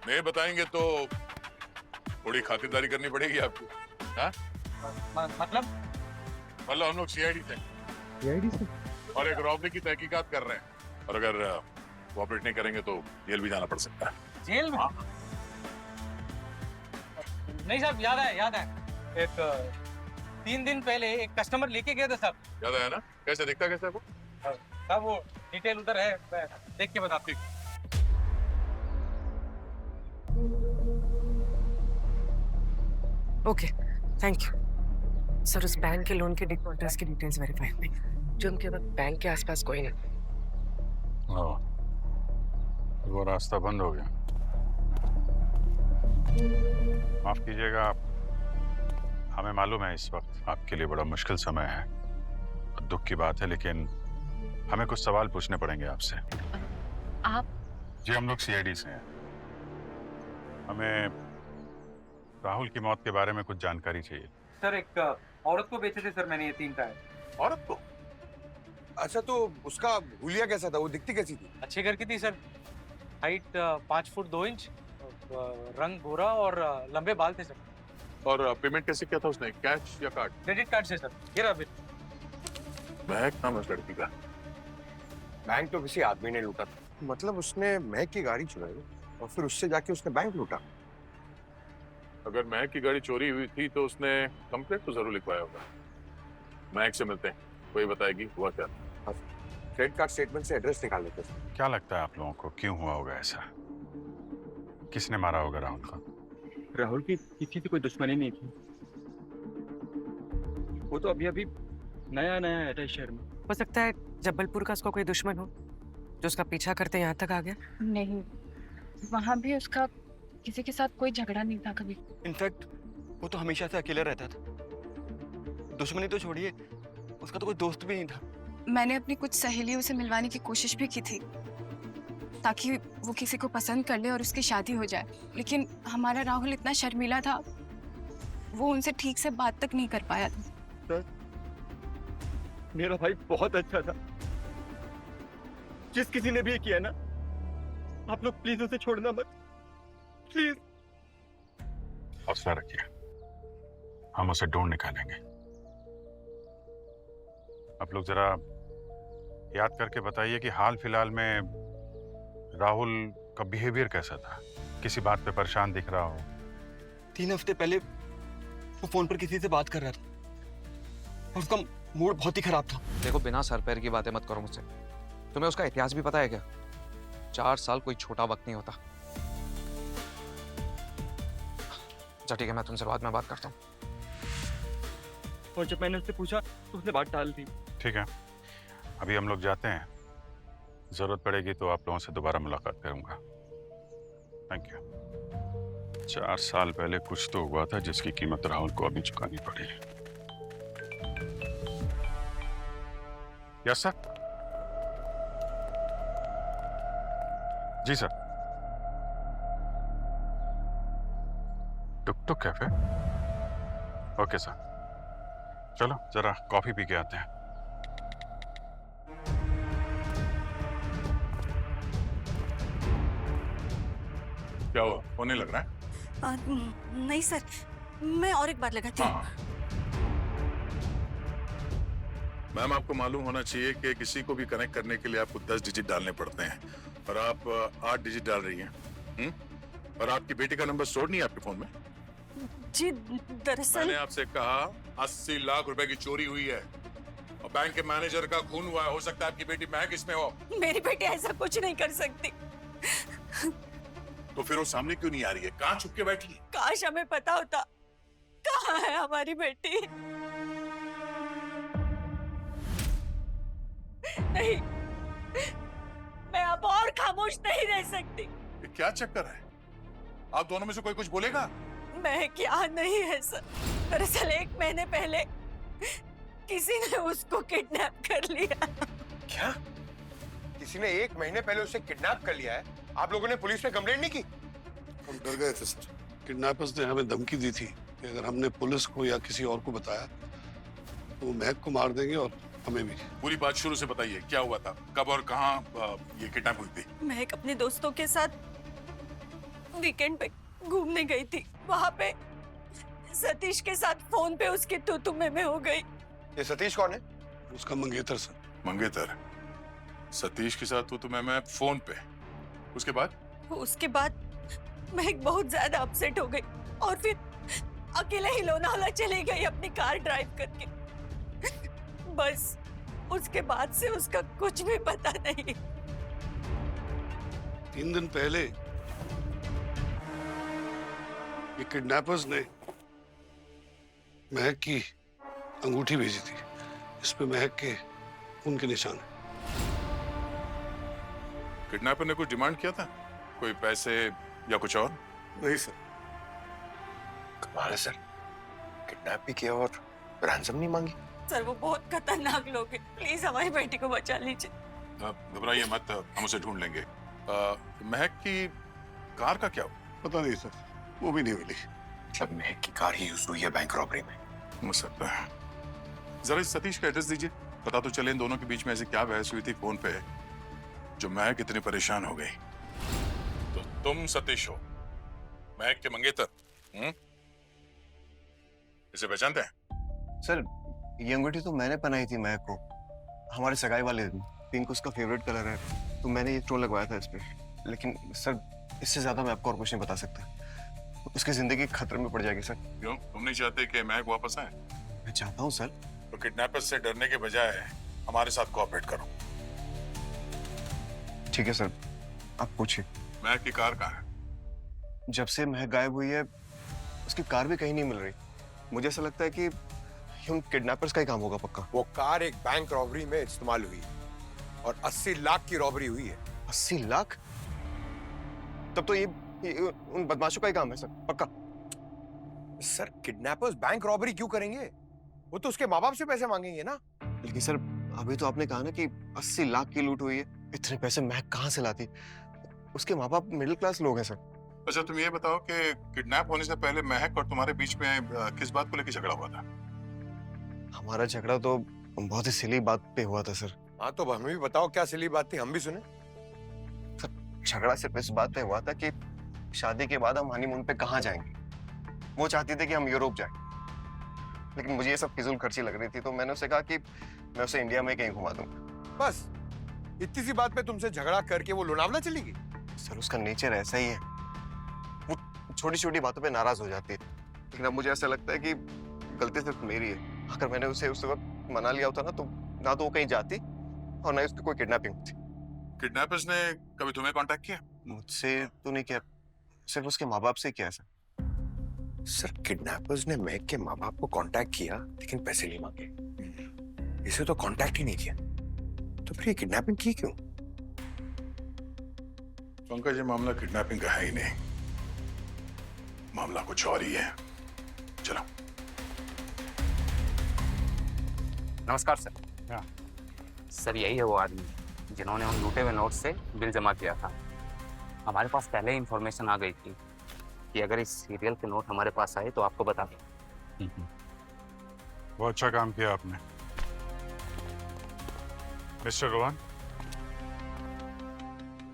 नहीं बताएंगे तो थोड़ी खातिरदारी करनी पड़ेगी आपको। हाँ? मतलब हम लोग सीआईडी से और एक रॉबरी की तहकीकात कर रहे हैं, और अगर कोऑपरेट नहीं करेंगे तो जेल भी जाना पड़ सकता है। जेल में? नहीं साहब, याद है, एक 3 दिन पहले एक कस्टमर लेके गया था साहब। याद आया ना? कैसे दिखता कैसे वो? साहब वो डिटेल उधर है, मैं देख के बताती हूँ। Okay, thank you sir. उस बैंक के लोन के डिफॉल्टर्स की डिटेल्स वेरीफाई हुई, जो उनके बाद बैंक के आसपास कोई नहीं। वो रास्ता बंद हो गया। माफ कीजिएगा, हमें मालूम है इस वक्त आपके लिए बड़ा मुश्किल समय है, दुख की बात है, लेकिन हमें कुछ सवाल पूछने पड़ेंगे आपसे। आप? जी, हम लोग सीआईडी से हैं। हमें राहुल की मौत के बारे में कुछ जानकारी चाहिए। सर, एक औरत को बेचे थे सर मैंने ये 3 टायर। औरत को? अच्छा, तो उसका हुलिया कैसा था? वो दिखती कैसी थी? अच्छे घर की थी सर, हाइट 5 फुट 2 इंच, रंग भूरा और लंबे बाल थे सर। और पेमेंट कैसे किया था उसने, कैश या कार्ड? क्रेडिट कार्ड से सर। ये रहा बिल। महक नाम है उस लड़की का। बैंक तो किसी आदमी ने लूटा था। मतलब उसने महक की गाड़ी चुराई और फिर उससे जाके उसने बैंक लूटा। अगर महक की गाड़ी चोरी हुई थी तो उसने कंप्लेंट तो जरूर लिखवाया होगा। महक से मिलते हैं, कोई बताएगी हुआ क्या। क्रेडिट कार्ड स्टेटमेंट से एड्रेस निकाल लेते हैं। क्या लगता है आप लोगों को, क्यों हुआ होगा ऐसा? किसने मारा होगा राहुल को? राहुल की किसी से कोई दुश्मनी नहीं थी, वो तो अभी अभी नया आया था इस शहर में। हो सकता है जबलपुर का उसका कोई दुश्मन हो जो उसका पीछा करते यहाँ तक आ गया। नहीं, वहाँ भी उसका किसी के साथ कोई झगड़ा नहीं था कभी। इनफैक्ट वो तो हमेशा से अकेला रहता था, दुश्मनी तो छोड़िए, उसका तो कोई दोस्त भी नहीं था। मैंने अपनी कुछ सहेलियों से मिलवाने की कोशिश भी की थी ताकि वो किसी को पसंद कर ले और उसकी शादी हो जाए, लेकिन हमारा राहुल इतना शर्मीला था, वो उनसे ठीक से बात तक नहीं कर पाया था। सर, मेरा भाई बहुत अच्छा था, जिस किसी ने भी ये किया ना, आप लोग प्लीज उसे छोड़ना मत, प्लीज। हौसला रखिए, हम उसे ढूंढ निकालेंगे। आप लोग जरा याद करके बताइए कि हाल फिलहाल में राहुल का बिहेवियर कैसा था? किसी बात पे परेशान दिख रहा हो? 3 हफ्ते पहले वो फोन पर किसी से बात कर रहा था और उसका मूड बहुत ही खराब था। देखो, बिना सर पैर की बातें मत करो मुझसे। तुम्हें उसका इतिहास भी पता है क्या? 4 साल कोई छोटा वक्त नहीं होता। अच्छा ठीक है, मैं तुमसे बाद में बात करता हूँ। और जब मैंने उससे पूछा तो उसने बात टाल दी। ठीक है, अभी हम लोग जाते हैं, जरूरत पड़ेगी तो आप लोगों से दोबारा मुलाकात करूंगा। Thank you. 4 साल पहले कुछ तो हुआ था जिसकी कीमत राहुल को अभी चुकानी पड़ी। Yes sir. जी sir. Tuk tuk cafe? Okay sir, चलो जरा कॉफी पी के आते हैं। क्या हुआ, फोन नहीं लग रहा है? नहीं सर, मैं और एक बार लगाती हूँ। मैम, आपको मालूम होना चाहिए कि किसी को भी कनेक्ट करने के लिए आपको 10 डिजिट डालने पड़ते हैं, और आप 8 डिजिट डाल रही हैं। और आपकी बेटी का नंबर स्टोर नहीं है आपके फोन में? जी दरअसल मैंने आपसे कहा 80 लाख रुपए की चोरी हुई है और बैंक के मैनेजर का खून हुआ है। हो सकता है आपकी बेटी महक इसमें हो। मेरी बेटी ऐसा कुछ नहीं कर सकती। तो फिर वो सामने क्यों नहीं आ रही है? कहाँ छुप के बैठी है? काश हमें पता होता कहाँ है हमारी बेटी। नहीं, मैं अब और खामोश नहीं रह सकती। ये क्या चक्कर है? आप दोनों में से कोई कुछ बोलेगा? मैं क्या नहीं है सर। दरअसल 1 महीने पहले किसी ने उसको किडनैप कर लिया। क्या? किसी ने 1 महीने पहले उसे किडनैप कर लिया है? आप लोगों ने पुलिस में कंप्लेंट नहीं की? हम डर गए थे सर। किडनैपर्स ने हमें धमकी दी थी कि अगर हमने पुलिस को या किसी और को बताया तो वो महक को मार देंगे और हमें भी। पूरी बात शुरू से बताइए, क्या हुआ था? कब और कहाँ ये किडनैप हुई थी? मैं अपने दोस्तों के साथ वीकेंड पे घूमने गई थी। वहाँ पे सतीश के साथ फोन पे उसकी तू में हो गई। ये सतीश कौन है? उसका मंगेतर सर। मंगेतर? सतीश के साथ तो मैं फोन पे। उसके बाद मैं बहुत ज्यादा अपसेट हो गई और फिर अकेले ही लोनावला चली गई अपनी कार ड्राइव करके। बस उसके बाद से उसका कुछ भी पता नहीं। 3 दिन पहले ये किडनैपर्स ने महक की अंगूठी भेजी थी। इस पे महक के खून के निशान है। किडनैपर ने कुछ डिमांड किया था? कोई पैसे या कुछ और? नहीं सर। कमाल है सर, किडनैप भी किया और रैंसम नहीं मांगी। सर वो बहुत खतरनाक लोग हैं। प्लीज हमारी बेटी को बचा लीजिए। घबराइए मत, हम उसे ढूंढ लेंगे। महक की कार का क्या हुआ? पता नहीं सर, वो भी नहीं मिली। मतलब महक की कार ही यूज हुई है बैंक रॉबरी में? हो सकता है। जरा इस सतीश का एड्रेस दीजिए, पता तो चले इन दोनों के बीच में ऐसी क्या बहस हुई थी फोन पे जो महक इतनी परेशान हो गई। तो तुम सतीश हो, महक के मंगेतर? इसे पहचानते हैं? सर ये अंगूठी तो मैंने पहनाई थी महक को। हमारे सगाई वाले दिन। पिंक उसका फेवरेट कलर है, तो मैंने ये स्टोन लगवाया था इस पे। लेकिन सर इससे ज्यादा मैं आपको और कुछ नहीं बता सकता। उसकी जिंदगी खतरे में पड़ जाएगी सर। क्यों? तुम नहीं चाहते कि महक वापस आए? मैं चाहता हूँ सर। तो किडनैपर्स से डरने के बजाय हमारे साथ कोऑपरेट करो। ठीक है सर, आप पूछिए। महक की कार कहाँ है? जब से महक गायब हुई है उसकी कार भी कहीं नहीं मिल रही। मुझे ऐसा लगता है कि उन किडनैपर्स का ही काम होगा पक्का। वो कार एक बैंक रॉबरी में इस्तेमाल हुई और 80 लाख की रॉबरी हुई है। 80 लाख? तब तो ये उन बदमाशों का ही काम है सर, पक्का। सर किडनैपर्स बैंक रॉबरी क्यों करेंगे? वो तो उसके माँ बाप से पैसे मांगेंगे ना। लेकिन सर अभी तो आपने कहा ना कि 80 लाख की लूट हुई है। इतने पैसे महक कहाँ से लाती? उसके माँ बाप मिडिल क्लास लोग हैं सर। अच्छा तुम ये बताओ कि किडनैप होने से पहले महक और तुम्हारे बीच में किस बात को लेकर झगड़ा हुआ था? हमारा झगड़ा तो बहुत ही सिली बात पे हुआ था सर। हाँ तो हमें भी बताओ क्या सिली बात थी, हम भी सुने। सर झगड़ा सिर्फ इस बात पे हुआ था कि शादी के बाद हम हनीमून पे कहाँ जाएंगे। वो चाहती थी कि हम यूरोप जाएं, लेकिन मुझे ये सब फिजूल खर्ची लग रही थी, तो मैंने उसे कहा कि मैं उसे इंडिया में कहीं घुमा दूंगा। बस इतनी सी बात पे तुमसे झगड़ा करके वो लोनावला चली गई? सर उसका नेचर ऐसा ही है, वो छोटी छोटी बातों पे नाराज हो जाती है। लेकिन अब मुझे ऐसा लगता है कि गलती सिर्फ मेरी है। अगर मैंने उसे उस वक्त मना लिया होता ना तो वो कहीं जाती और ना उसकी कोई किडनैपिंग होती। किडनैपर्स ने कभी तुम्हें कांटेक्ट किया? मुझसे तो नहीं किया, सिर्फ उसके माँ बाप से किया सर। सर किडनैपर्स ने महक के माँ बाप को कांटेक्ट किया लेकिन पैसे नहीं मांगे। इसे तो कांटेक्ट ही नहीं किया, तो फिर ये किडनैपिंग की क्यों? पंकज ये मामला किडनैपिंग का है ही नहीं, मामला कुछ और ही है। चलो। नमस्कार सर। सर यही है वो आदमी जिन्होंने उन लूटे हुए नोट से बिल जमा किया था। हमारे पास पहले ही इंफॉर्मेशन आ गई थी कि अगर इस सीरियल के नोट हमारे पास आए तो आपको बता दें। बहुत अच्छा काम किया आपने मिस्टर रोहन।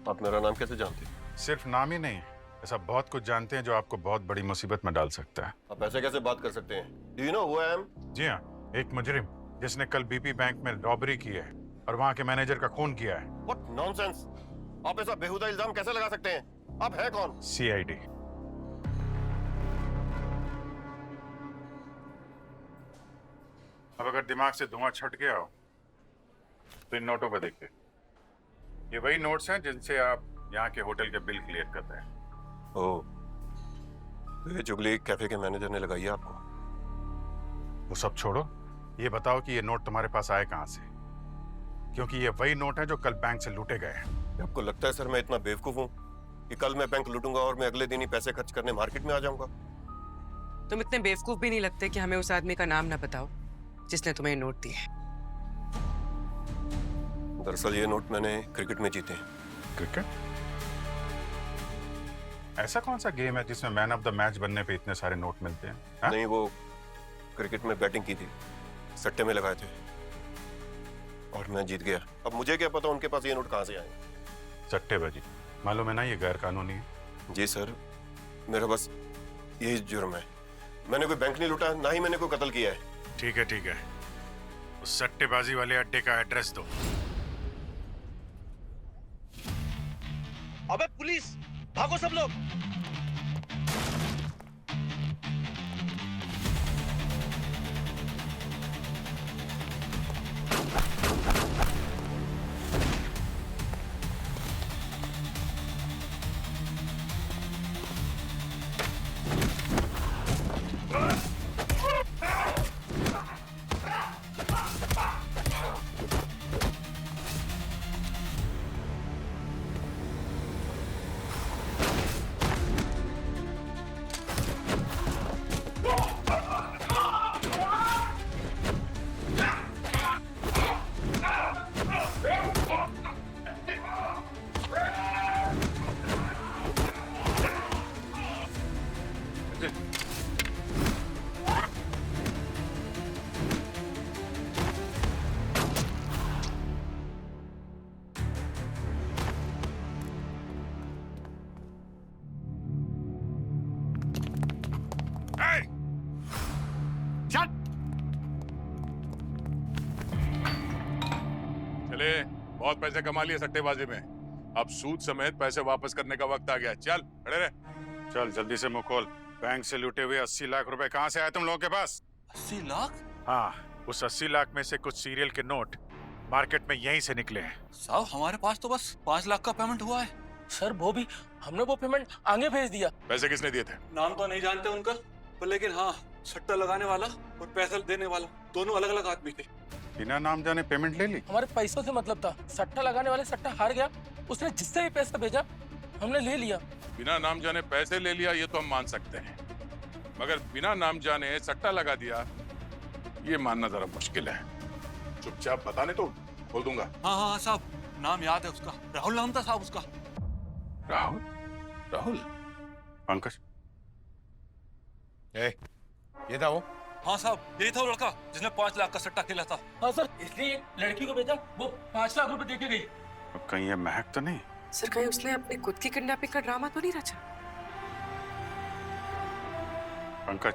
आप मेरा नाम कैसे जानते हैं? सिर्फ नाम ही नहीं, ऐसा बहुत कुछ जानते हैं जो आपको बहुत बड़ी मुसीबत में डाल सकता है। आप ऐसे कैसे बात कर सकते हैं? Do you know who I am? जी हाँ, एक मुजरिम जिसने कल बीपी बैंक में रॉबरी की है और वहाँ के मैनेजर का खून किया है। What nonsense! आप ऐसा बेहुदा इल्जाम कैसे लगा सकते हैं? आप हैं कौन? CID। अब अगर दिमाग से धुआं छट गया हो तो इन नोटों पर देखिए। ये वही नोट्स हैं जिनसे आप यहाँ के होटल के बिल क्लियर करते हैं। ओह, तो ये जुगली कैफे के मैनेजर ने लगाई है आपको? वो सब छोड़ो, ये बताओ कि ये नोट तुम्हारे पास आए कहाँ से? क्योंकि ये वही नोट है जो कल बैंक से लूटे गए हैं। आपको लगता है सर मैं इतना बेवकूफ हूँ कि कल मैं बैंक लूटूंगा और मैं अगले दिन ही पैसे खर्च करने मार्केट में आ जाऊंगा? तुम इतने बेवकूफ भी नहीं लगते कि हमें उस आदमी का नाम ना बताओ जिसने तुम्हें ये नोट दिए। दरअसल ये नोट मैंने क्रिकेट में जीते हैं। क्रिकेट? ऐसा कौन सा गेम है जिसमें मैन ऑफ द मैच बनने पे इतने सारे नोट मिलते हैं? हा? नहीं, वो क्रिकेट में बैटिंग की थी, सट्टे में लगाए थे और मैं जीत गया। अब मुझे क्या पता उनके पास ये नोट कहाँ से आए। सट्टेबाजी मालूम है ना, ये गैर कानूनी है। जी सर, मेरा बस यही जुर्म है। मैंने कोई बैंक नहीं लूटा, ना ही मैंने कोई कत्ल किया है। ठीक है ठीक है, उस सट्टेबाजी वाले अड्डे का एड्रेस दो। अबे पुलिस, भागो सब लोग। चले, बहुत पैसे कमा लिए सट्टेबाजी में, अब सूद समेत पैसे वापस करने का वक्त आ गया। चल खड़े रहे। चल जल्दी से मुंह खोल। बैंक से लूटे हुए 80 लाख रुपए कहाँ से आए तुम लोगों के पास? 80 लाख? हाँ, उस 80 लाख में से कुछ सीरियल के नोट मार्केट में यहीं से निकले हैं। साहब हमारे पास तो बस 5 लाख का पेमेंट हुआ है। सर वो भी हमने वो पेमेंट आगे भेज दिया। पैसे किसने दिए थे? नाम तो नहीं जानते उनका, पर लेकिन हाँ, सट्टा लगाने वाला और पैसा देने वाला दोनों अलग अलग आदमी थे। बिना नाम जाने पेमेंट ले ली? हमारे पैसों से मतलब था। सट्टा लगाने वाले सट्टा हार गया, उसने जिससे भी पैसा भेजा हमने ले लिया। बिना नाम जाने पैसे ले लिया ये तो हम मान सकते हैं, मगर बिना नाम जाने सट्टा लगा दिया ये मानना जरा मुश्किल है। चुपचाप बताने तो बोल दूंगा। हाँ हाँ साहब, नाम याद है उसका, राहुल नाम था साहब उसका। राहुल? राहुल? पंकज, ये था वो? हाँ साहब, यही था वो लड़का जिसने 5 लाख का सट्टा खेला था। हाँ सर, इसलिए एक लड़की को भेजा, वो 5 लाख रुपए दे के गई। अब कहीं ये महक तो नहीं? सर कहीं उसने अपनी खुद की किडनैपिंग का ड्रामा तो नहीं रचा? पंकज,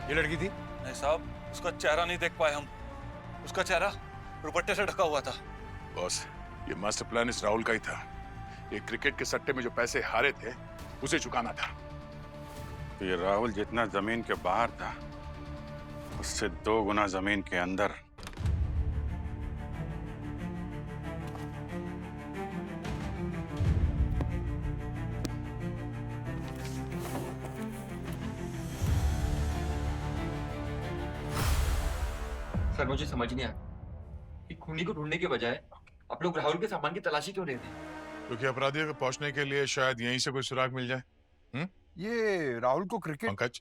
ये लड़की थी? नहीं साहब, उसका चेहरा नहीं देख पाए हम। उसका चेहरा दुपट्टे से ढका हुआ था। बॉस, ये मास्टर प्लान इस राहुल का ही था। ये क्रिकेट के सट्टे में जो पैसे हारे थे उसे चुकाना था। तो ये राहुल जितना जमीन के बाहर था उससे 2 गुना जमीन के अंदर। सर मुझे समझ नहीं आया कि खूनी को ढूंढने के बजाय आप लोग राहुल के सामान की तलाशी क्यों लेते हैं? क्योंकि अपराधियों को पहुंचने के लिए शायद यहीं से कोई सुराग मिल जाए। ये राहुल को क्रिकेट पंकज,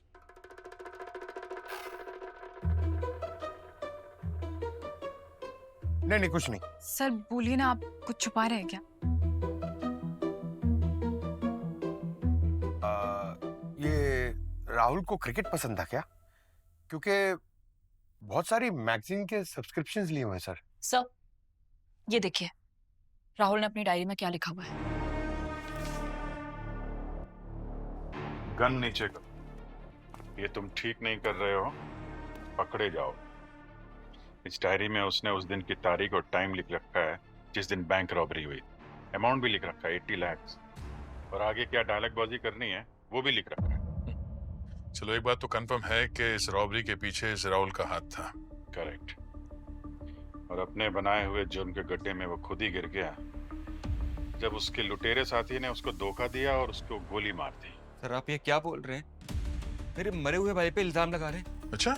नहीं कुछ नहीं। सर बोलिए ना, आप कुछ छुपा रहे हैं क्या? ये राहुल को क्रिकेट पसंद था क्या? क्योंकि बहुत सारी मैगजीन के सब्सक्रिप्शंस लिए हुए हैं सर। सर ये देखिए, राहुल ने अपनी डायरी में क्या लिखा हुआ है। गन नीचे कर। ये तुम ठीक नहीं कर रहे हो, पकड़े जाओ। इस डायरी में उसने उस दिन की तारीख और टाइम लिख रखा है जिस दिन बैंक रॉबरी हुई। अमाउंट भी लिख रखा है 80 लाख, और आगे क्या डायलॉग बाजी करनी है वो भी लिख रखा है। चलो एक बात तो कंफर्म है कि इस रॉबरी के पीछे इस राहुल का हाथ था। करेक्ट। और अपने बनाए हुए जुर्म के गड्ढे में वो खुद ही गिर गया जब उसके लुटेरे साथी ने उसको धोखा दिया और उसको गोली मार दी। सर आप ये क्या बोल रहे हैं? मेरे मरे हुए भाई पे इल्जाम लगा रहे हैं। अच्छा,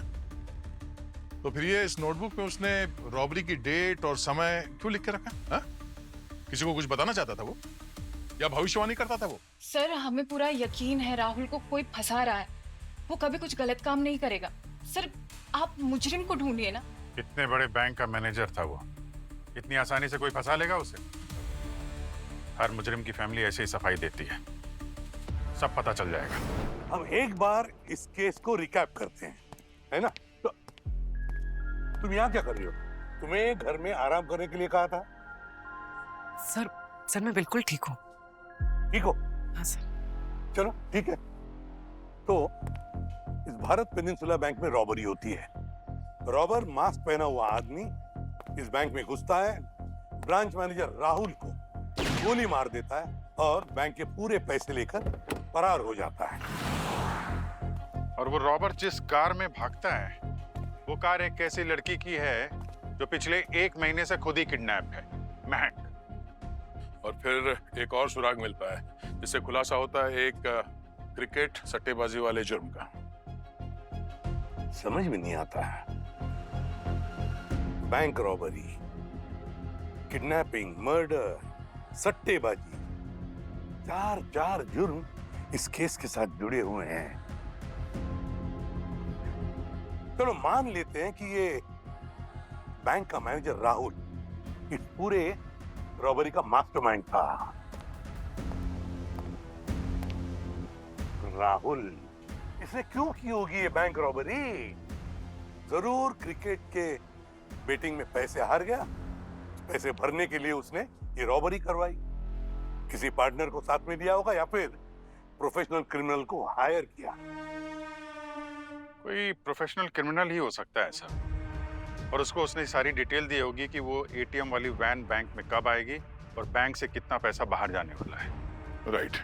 तो फिर ये इस नोटबुक में उसने रॉबरी की डेट और समय क्यों लिख के रखा? हाँ? किसी को कुछ बताना चाहता था वो, या भविष्यवाणी करता था वो? सर हमें पूरा यकीन है राहुल को कोई फंसा रहा है, वो कभी कुछ गलत काम नहीं करेगा। सर आप मुजरिम को ढूंढिए ना। इतने बड़े बैंक का मैनेजर था वो, इतनी आसानी से कोई फंसा लेगा उसे? हर मुजरिम की फैमिली ऐसे ही सफाई देती है, सब पता चल जाएगा। हम एक बार इस केस को रिकैप करते हैं, है ना? तो तुम यहाँ क्या कर रही हो? तुम्हें घर में आराम करने के लिए कहा था। सर मैं बिल्कुल ठीक हूँ। ठीक हो? हाँ सर। चलो ठीक है। तो इस भारत पेनिनसुला बैंक में रॉबरी होती है। रॉबर मास्क पहना हुआ आदमी इस बैंक में घुसता है, ब्रांच मैनेजर राहुल को गोली मार देता है और बैंक के पूरे पैसे लेकर फरार हो जाता है। और वो रॉबर जिस कार में भागता है वो कार एक ऐसी लड़की की है जो पिछले 1 महीने से खुद ही किडनैप है, महक। और फिर एक और सुराग मिलता है जिससे खुलासा होता है एक क्रिकेट सट्टेबाजी वाले जुर्म का। समझ में नहीं आता है। बैंक रॉबरी, किडनैपिंग, मर्डर, सट्टेबाजी, चार जुर्म इस केस के साथ जुड़े हुए हैं। चलो मान लेते हैं कि ये बैंक का मैनेजर राहुल इस पूरे रॉबरी का मास्टरमाइंड था। राहुल इसने क्यों की होगी ये बैंक रॉबरी? जरूर क्रिकेट के बेटिंग में पैसे हार गया, पैसे भरने के लिए उसने ये रॉबरी करवाई। किसी पार्टनर को साथ में दिया होगा या फिर प्रोफेशनल क्रिमिनल को हायर किया। कोई प्रोफेशनल क्रिमिनल ही हो सकता है सर। और उसको उसने सारी डिटेल दी होगी कि वो एटीएम वाली वैन बैंक में कब आएगी और बैंक से कितना पैसा बाहर जाने वाला है। राइट,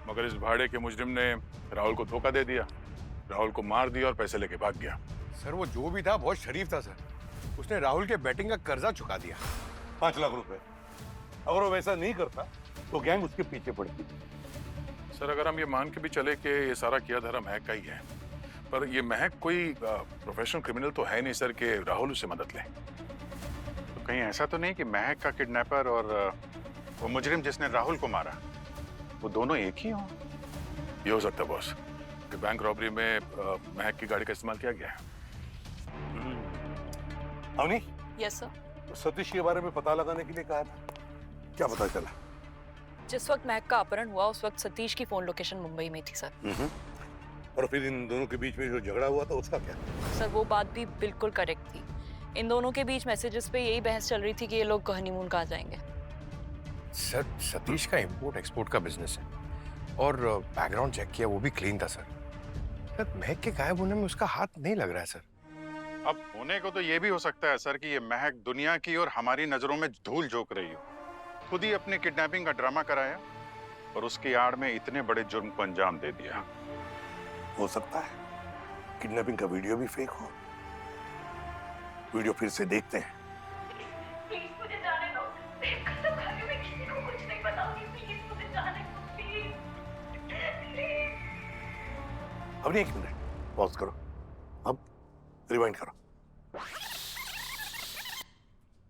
मगर इस भाड़े के मुजरिम ने राहुल को धोखा दे दिया, राहुल को मार दिया और पैसे लेके भाग गया। सर वो जो भी था बहुत शरीफ था सर। उसने राहुल के बैटिंग का कर्जा चुका दिया, 5 लाख रुपए। अगर वो वैसा नहीं करता तो गैंग उसके पीछे पड़ती। सर अगर हम ये मान के भी चले कि ये सारा किया धरा महक का ही है, पर ये महक कोई प्रोफेशनल क्रिमिनल तो है नहीं सर कि राहुल उससे मदद ले। तो कहीं ऐसा तो नहीं कि महक का किडनैपर और वो मुजरिम जिसने राहुल को मारा वो दोनों एक ही हों? ये हो सकता है बॉस कि बैंक रॉबरी में महक की गाड़ी का इस्तेमाल किया गया है। अवनी? Yes sir. सतीश के बारे में पता लगाने के लिए कहा था, क्या पता चला? जिस वक्त महक का अपहरण हुआ उस वक्त सतीश की फोन लोकेशन मुंबई में थी सर। और फिर इन दोनों के बीच में जो झगड़ा हुआ था उसका क्या? सर वो बात भी बिल्कुल करेक्ट थी। इन दोनों के बीच मैसेजेस पे यही बहस चल रही थी कि ये लोग हनीमून कहाँ जाएंगे। सर सतीश का इंपोर्ट एक्सपोर्ट का बिजनेस है और बैकग्राउंड चेक किया, वो भी क्लीन था सर। महक के गायब होने में उसका हाथ नहीं लग रहा है सर। अब होने को तो ये भी हो सकता है सर कि ये महक दुनिया की और हमारी नजरों में धूल झोंक रही हो, खुद ही अपने किडनैपिंग का ड्रामा कराया और उसकी आड़ में इतने बड़े जुर्म को अंजाम दे दिया। हो सकता है किडनैपिंग का वीडियो भी फेक हो। वीडियो फिर से देखते हैं। प्लीज मुझे जाने दो। कसम खा के मैं किसी को कुछ नहीं बताऊंगी। प्लीज मुझे जाने दो प्लीज। अब 1 मिनट पॉज करो, अब रिवाइंड करो,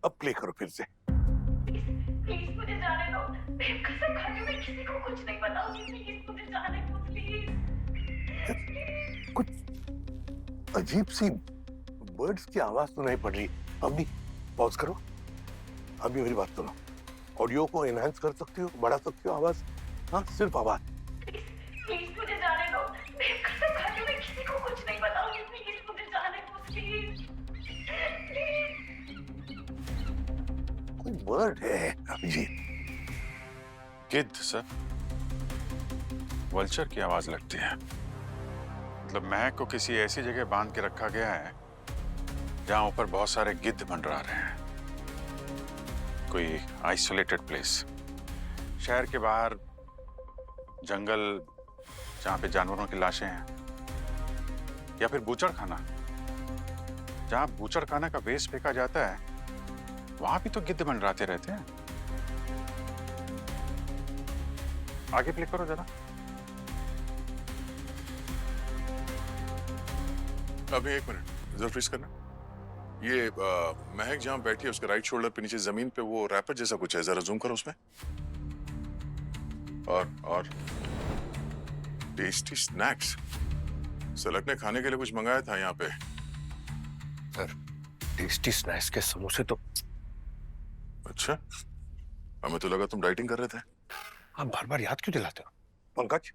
अब प्ले करो फिर से। प्लीज मुझे जाने दो। कसम खा के मैं किसी को कुछ नहीं बताऊंगी। प्लीज मुझे जाने दो प्लीज। कुछ अजीब सी बर्ड्स की आवाज तो नहीं पड़ रही। अभी पॉज करो, अभी मेरी बात सुनो। ऑडियो को एनहांस कर सकती हो, बढ़ा सकती हो आवाज? हाँ सिर्फ आवाज। प्लीज मुझे जाने दो। कसम खा के मैं किसी को कुछ नहीं बताऊंगी। प्लीज मुझे जाने दो प्लीज। कोई बर्ड है अभिजीत? गिद्ध सर, वल्चर की आवाज लगती है। मतलब महक को किसी ऐसी जगह बांध के रखा गया है जहां ऊपर बहुत सारे गिद्ध मंडरा रहे हैं। कोई आइसोलेटेड प्लेस, शहर के बाहर जंगल जहां पे जानवरों की लाशें हैं। या फिर बूचड़ खाना। जहां बूचड़ खाना का वेस्ट फेंका जाता है वहां भी तो गिद्ध मंडराते रहते हैं। आगे प्ले करो जरा। अभी एक मिनट जरा फ्रीज करना। ये महक जहां बैठी है उसके राइट शोल्डर पे नीचे जमीन पे वो रैपर जैसा कुछ है, जरा जूम करो उसमें। और टेस्टी स्नैक्स। सलक ने खाने के लिए कुछ मंगाया था यहाँ पे। सर टेस्टी स्नैक्स के समोसे तो। अच्छा, हमें तो लगा तुम डाइटिंग कर रहे थे। आप बार बार याद क्यों दिलाते हो? पंकज,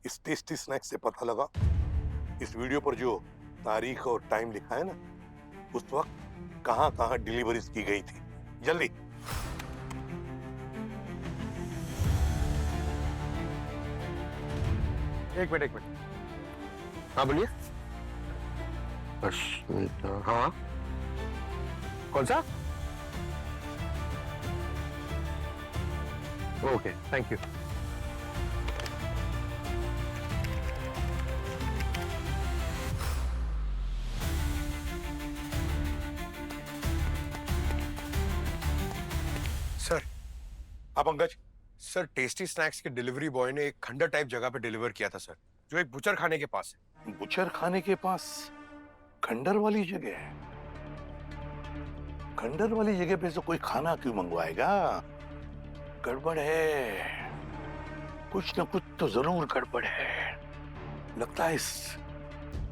इस टेस्टी स्नैक्स से पता लगा इस वीडियो पर जो तारीख और टाइम लिखा है ना, उस वक्त कहां कहां डिलीवरीज की गई थी। जल्दी। एक मिनट। हाँ बोलिए। हाँ कौन सा? Okay thank you. सर। हाँ पंकज। सर टेस्टी स्नैक्स के डिलीवरी बॉय ने एक खंडर टाइप जगह पे डिलीवर किया था सर, जो एक बुचर खाने के पास है। बुचर खाने के पास खंडर वाली जगह है? खंडर वाली जगह पे तो कोई खाना क्यों मंगवाएगा? गड़बड़ है, कुछ ना कुछ तो जरूर गड़बड़ है। लगता है इस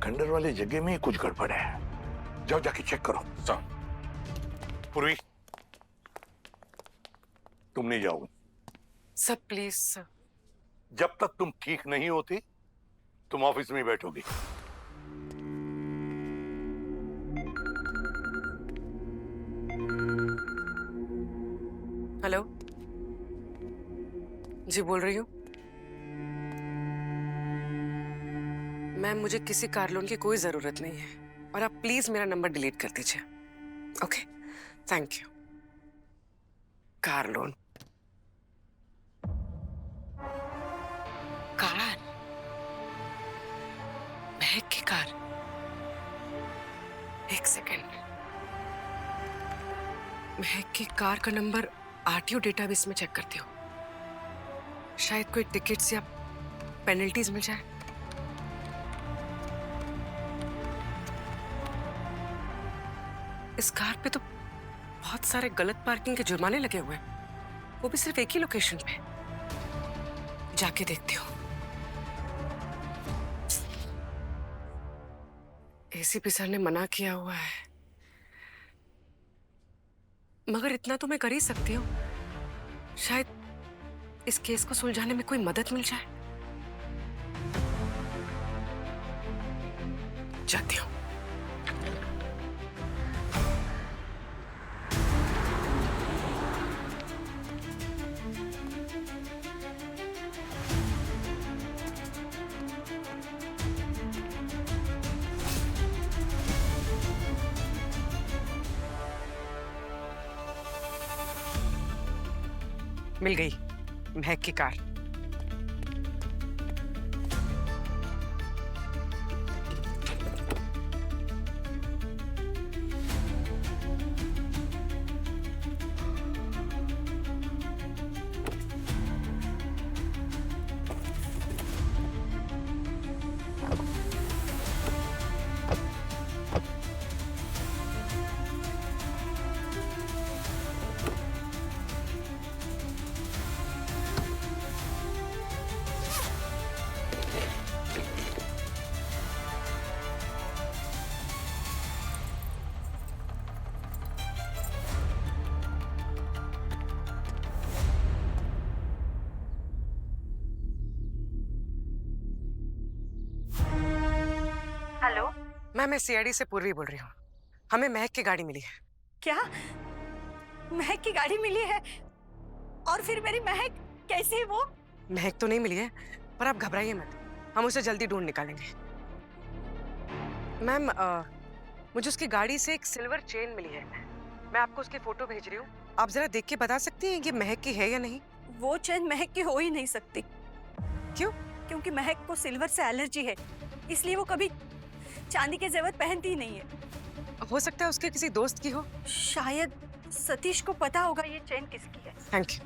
खंडर वाली जगह में ही कुछ गड़बड़ है। जाओ जाके चेक करो। पूर्वी तुम नहीं जाओगे। Sir please sir. जब तक तुम ठीक नहीं होती तुम ऑफिस में ही बैठोगी। हेलो जी, बोल रही हूँ मैम। मुझे किसी कार लोन की कोई जरूरत नहीं है और आप प्लीज मेरा नंबर डिलीट कर दीजिए। Okay thank you. Car loan, car, महक की कार। एक सेकेंड, महक की कार का नंबर आरटीओ डेटाबेस में चेक करती हूँ। शायद कोई टिकट्स या पेनल्टीज मिल जाए। इस कार पे तो बहुत सारे गलत पार्किंग के जुर्माने लगे हुए हैं, वो भी सिर्फ एक ही लोकेशन पे। जाके देखती हूँ। एसीपी सर ने मना किया हुआ है, मगर इतना तो मैं कर ही सकती हूँ। शायद इस केस को सुलझाने में कोई मदद मिल जाए। जाती हूँ। मिल गई महक की कार। हेलो मैम, मैं सीआईडी से पूर्वी बोल रही हूँ। हमें महक की गाड़ी मिली है। क्या? महक की गाड़ी मिली है? और फिर मेरी महक कैसी है वो? महक तो नहीं मिली है, पर आप घबराइए मत, हम उसे जल्दी ढूंढ निकालेंगे। मैम मुझे उसकी गाड़ी से एक सिल्वर चेन मिली है, मैं आपको उसकी फोटो भेज रही हूँ। आप जरा देख के बता सकती हैं ये महक की है या नहीं? वो चेन महक की हो ही नहीं सकती। क्यों? क्योंकि महक को सिल्वर से एलर्जी है, इसलिए वो कभी चांदी के जेवर पहनती ही नहीं है। हो सकता है उसके किसी दोस्त की हो। शायद सतीश को पता होगा ये चेन किसकी है। Thank you.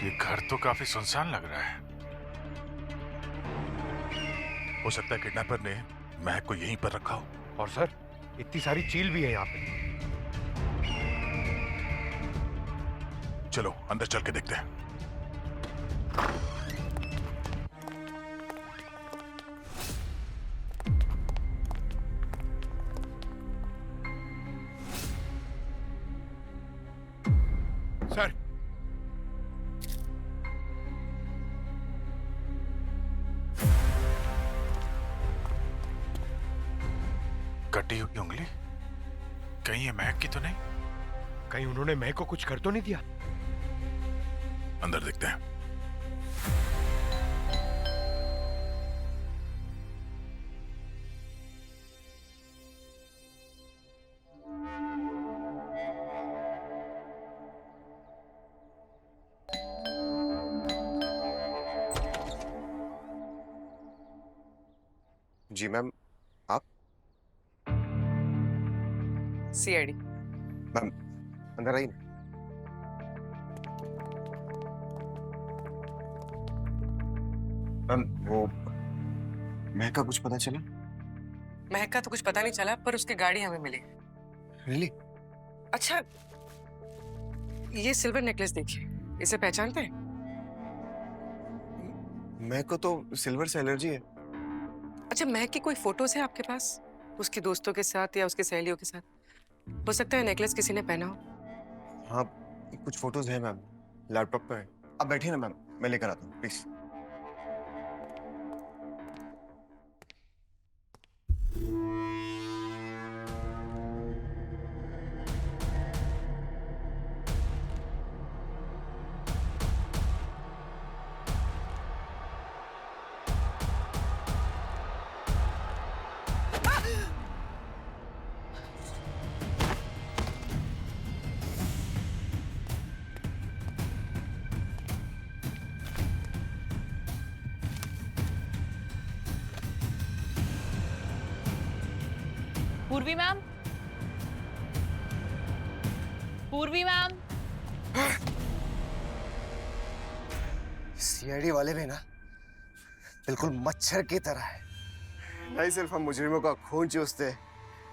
ये घर तो काफी सुनसान लग रहा है। हो सकता है किडनैपर ने महक को यहीं पर रखा हो। और सर इतनी सारी चील भी है यहाँ पे। चलो अंदर चल के देखते हैं। सर कटी हुई उंगली, कहीं ये महक की तो नहीं? कहीं उन्होंने महक को कुछ कर तो नहीं दिया? अंदर देखते हैं। जी मैम, आप? सीआईडी। मैम अंदर आइए। मैम वो महक का कुछ पता चला? महक का तो कुछ पता नहीं चला, पर उसकी गाड़ी हमें मिली। रियली? अच्छा, ये सिल्वर नेकलेस देखिए, इसे पहचानते हैं? महक को तो सिल्वर से एलर्जी है। अच्छा, महक की कोई फोटोज है आपके पास, उसके दोस्तों के साथ या उसके सहेलियों के साथ? हो सकता है नेकलेस किसी ने पहना हो। हाँ कुछ फोटोज है मैम, लैपटॉप पे है। आप बैठिए ना मैम, मैं लेकर आता हूँ प्लीज। पूर्वी मैम, पूर्वी मैम। सीआईडी वाले भी ना बिल्कुल मच्छर की तरह है। नहीं सिर्फ हम मुजरिमों का खून चूसते,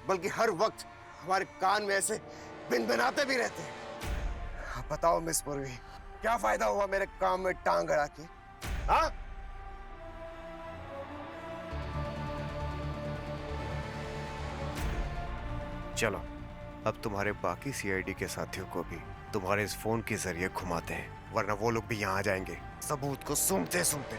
बल्कि हर वक्त हमारे कान में ऐसे बिनबिनाते भी रहते हैं। आप बताओ मिस पूर्वी, क्या फायदा हुआ मेरे काम में टांग अड़ा के? हाँ? चलो अब तुम्हारे बाकी सीआईडी के साथियों को भी तुम्हारे इस फोन के जरिए घुमाते हैं, वरना वो लोग भी यहाँ आ जाएंगे सबूत को सूंघते सूंघते।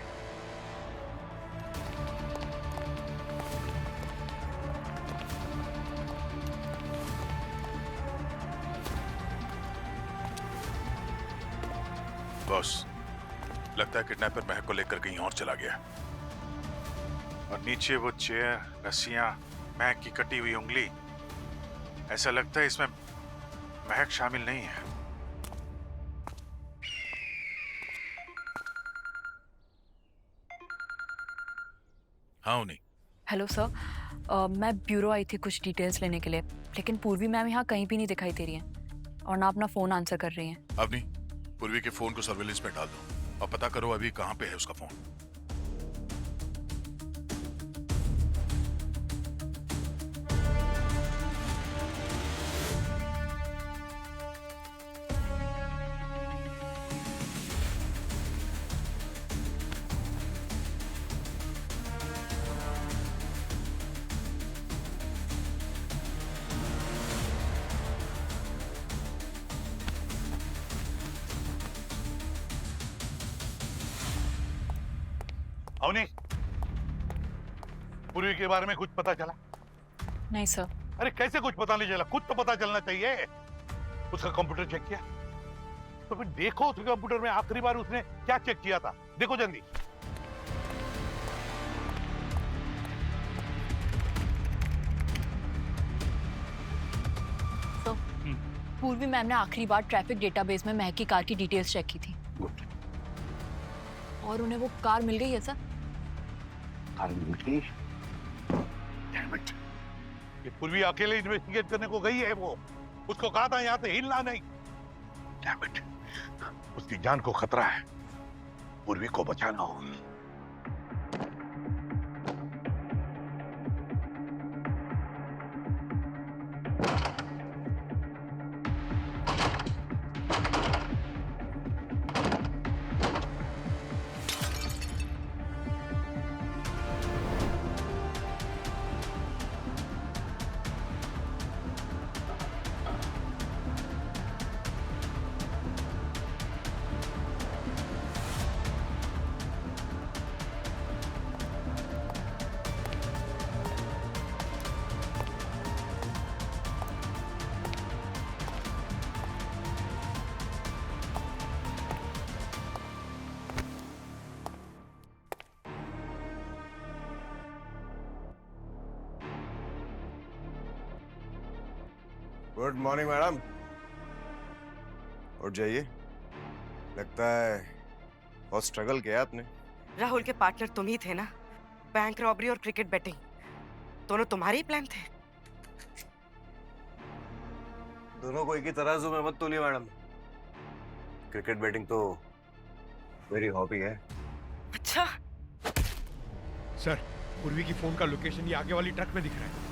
बॉस, लगता है किडनैपर महक को लेकर कहीं और चला गया। और नीचे वो चेयर, रस्सियां, महक की कटी हुई उंगली, ऐसा लगता है इसमें महक शामिल नहीं है। हाँ उन्हीं। हेलो सर, मैं ब्यूरो आई थी कुछ डिटेल्स लेने के लिए, लेकिन पूर्वी मैम यहाँ कहीं भी नहीं दिखाई दे रही हैं और ना अपना फोन आंसर कर रही हैं। अब नहीं, पूर्वी के फोन को सर्विलेंस पे डाल दो और पता करो अभी कहाँ पे है उसका फोन। अवनी, पूर्वी के बारे में कुछ पता चला? नहीं सर। अरे कैसे कुछ पता नहीं चला? कुछ तो पता चलना चाहिए। उसका कंप्यूटर चेक किया? तो फिर देखो उसके कंप्यूटर में आखिरी बार उसने क्या चेक किया था, देखो जल्दी। पूर्वी मैम ने आखिरी बार ट्रैफिक डेटाबेस में महक की कार की डिटेल्स चेक की थी। और उन्हें वो कार मिल गई है सर। कार मिल गई? Damn it. ये पूर्वी अकेले इन्वेस्टिगेट करने को गई है वो। उसको कहा था यहाँ से हिलना नहीं। Damn it. उसकी जान को खतरा है। पूर्वी को बचाना होगा। Good morning madam. उठ जाइए, लगता है बहुत स्ट्रगल किया आपने। राहुल के पार्टनर तुम ही थे ना? बैंक रॉबरी और क्रिकेट बेटिंग दोनों तुम्हारे ही प्लान थे। दोनों को एक ही तराजू में मत तोलिए मैडम। क्रिकेट बैटिंग तो मेरी हॉबी है। अच्छा सर, पूर्वी की फोन का लोकेशन ये आगे वाली ट्रक में दिख रहा है।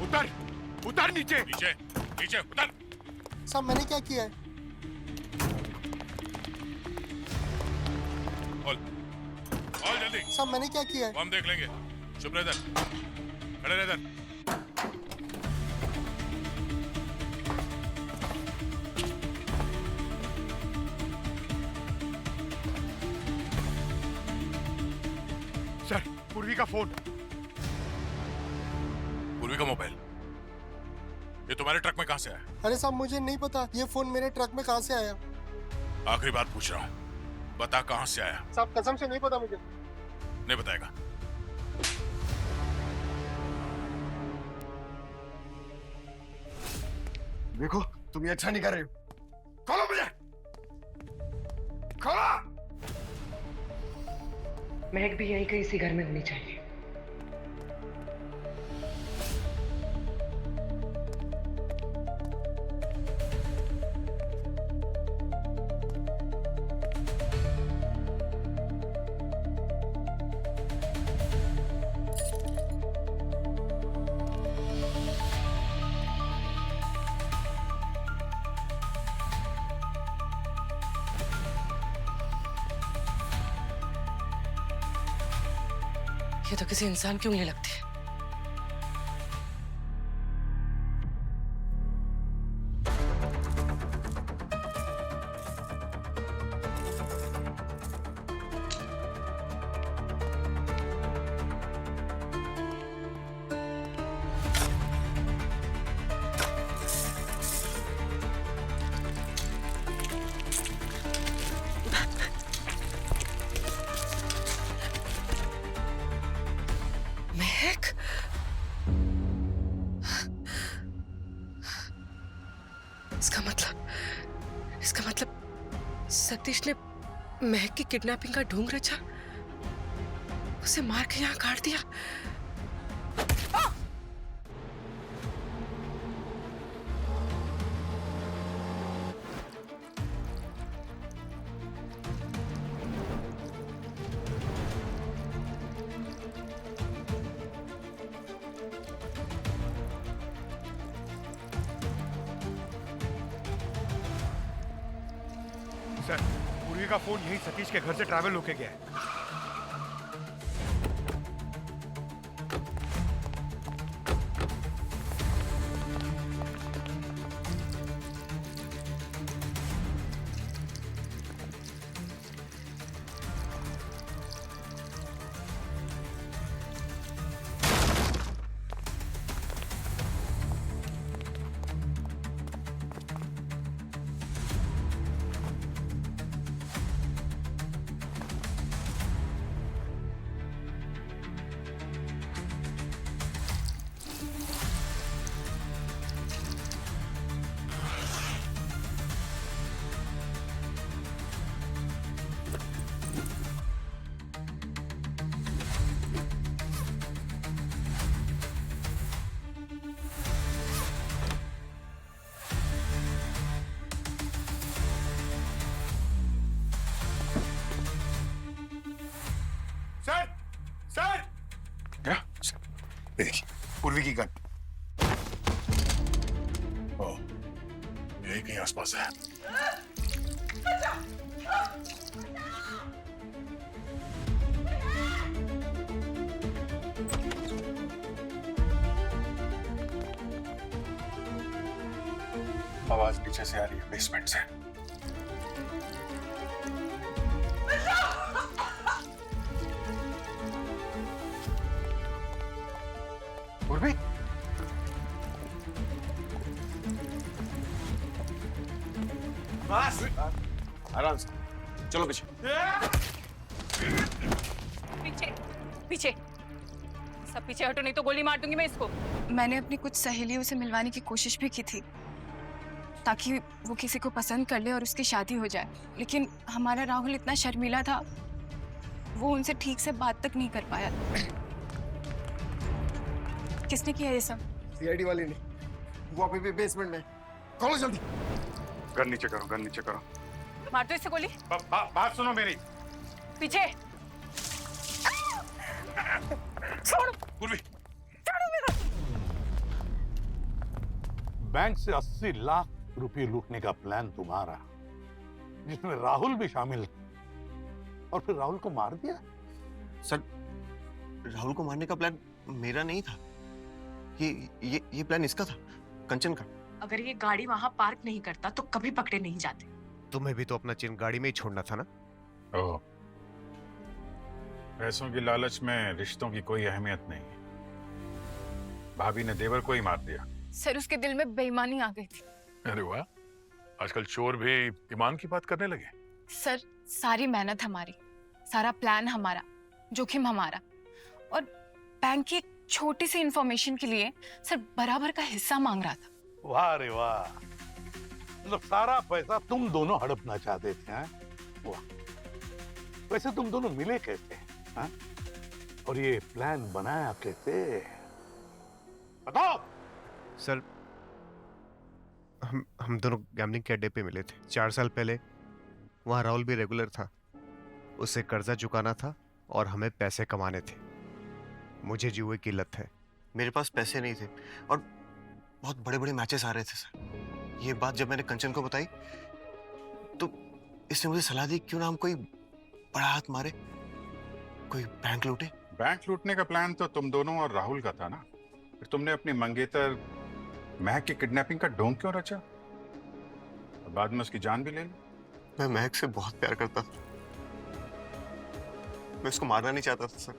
उतर, उतर नीचे। नीचे, नीचे उतर। साहब मैंने क्या किया है? खोल, खोल जल्दी। साहब मैंने क्या किया है? हम देख लेंगे। चुप रह इधर, खड़े रह इधर। सर, पूर्वी का फोन। पूर्वी का मोबाइल ये तुम्हारे ट्रक में कहां से आया? अरे साहब मुझे नहीं पता ये फोन मेरे ट्रक में कहां से आया। आखिरी बात पूछ रहा हूं, बता कहां से आया? साहब कसम से नहीं पता मुझे। नहीं बताएगा? देखो तुम ये अच्छा नहीं कर रहे हो। खोलो मुझे, खोलो। महक भी यहीं कहीं इसी घर में होनी चाहिए। ये तो किसी इंसान की उंगली लगती है। महक, इसका मतलब सतीश ने महक की किडनैपिंग का ढोंग रचा, उसे मार के यहाँ काट दिया। सर, पूर्वी का फोन यही सतीश के घर से ट्रैवल होके गया है। पूर्वी की गन। ओ, यही कहीं आसपास है। आवाज नीचे से आ रही है, बेसमेंट से। पूर्वी, बस आराम से चलो पीछे। पीछे पीछे, सब पीछे हटो नहीं तो गोली मार दूंगी मैं इसको। मैंने अपनी कुछ सहेलियों से मिलवाने की कोशिश भी की थी ताकि वो किसी को पसंद कर ले और उसकी शादी हो जाए, लेकिन हमारा राहुल इतना शर्मीला था, वो उनसे ठीक से बात तक नहीं कर पाया। किसने किया ये सब? सीआईडी वाली ने, वो अभी भी बेसमेंट में। खोलो जल्दी। गन नीचे करो, गन नीचे करो। मार दो इससे गोली। बात सुनो मेरी। पीछे छोड़। पूर्वी, छोड़ो मेरा। बैंक से 80 लाख रुपए लूटने का प्लान तुम्हारा, जिसमें राहुल भी शामिल, और फिर राहुल को मार दिया। सर, राहुल को मारने का प्लान मेरा नहीं था। ये प्लान इसका था, कंचन का। अगर ये गाड़ी वहां पार्क नहीं करता तो कभी पकड़े नहीं जाते। तुम्हें भी तो अपना चिन्ह गाड़ी में ही छोड़ना था ना। ओह, पैसों की लालच में रिश्तों की कोई अहमियत नहीं। भाभी ने देवर को ही मार दिया। सर, उसके दिल में बेईमानी आ गई थी। अरे वाह, आजकल चोर भी ईमान की बात करने लगे। सर, सारी मेहनत हमारी, सारा प्लान हमारा, जोखिम हमारा, और बैंक की एक छोटी सी इंफॉर्मेशन के लिए सर बराबर का हिस्सा मांग रहा था। वाह रे वाह, मतलब सारा पैसा तुम दोनों हड़पना चाहते थे। हैं? वाह, वैसे तुम दोनों मिले कैसे? हैं? और ये प्लान बनाया कैसे? बताओ। सर, हम दोनों गैम्बलिंग के अड्डे पे मिले थे 4 साल पहले। वहाँ राहुल भी रेगुलर था, उसे कर्जा चुकाना था और हमें पैसे कमाने थे। मुझे जुए की लत है। मेरे पास पैसे नहीं थे और बहुत बड़े बड़े मैचेस आ रहे थे सर। ये बात जब मैंने कंचन को बताई तो इसने मुझे सलाह दी क्यों ना हम कोई बड़ा हाथ मारे, कोई बैंक लूटे। बैंक लूटने का प्लान तो तुम दोनों और राहुल का था ना, फिर तुमने अपनी मंगेतर महक की किडनैपिंग का ढोंग क्यों रचा और बाद में उसकी जान भी ले ली? मैं महक से बहुत प्यार करता था, मैं उसको मारना नहीं चाहता था सर,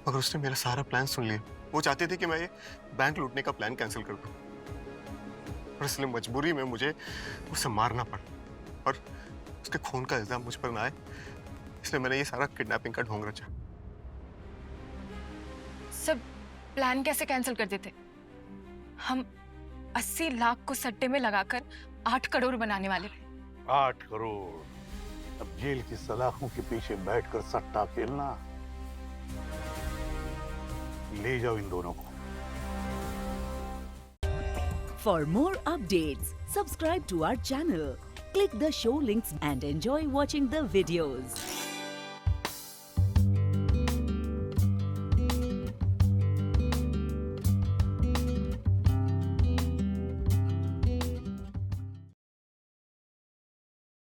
मगर उसने मेरा सारा प्लान सुन लिया। वो चाहते थे कि मैं ये बैंक लूटने का प्लान कैंसिल कर दूं, और इसलिए मजबूरी में मुझे उसे मारना पड़ा और उसके खून का इल्जाम मुझ पर ना आए, इसलिए मैंने ये सारा किडनैपिंग का ढोंग रचा। सब प्लान कैसे कैंसिल कर देते? हम 80 लाख को सट्टे में लगाकर 8 करोड़ बनाने वाले थे। 8 करोड़? अब जेल की सलाखों के पीछे बैठकर सट्टा खेलना। ले जाओ इन दोनों को। For more updates, subscribe to our channel, click the show links and enjoy watching the videos.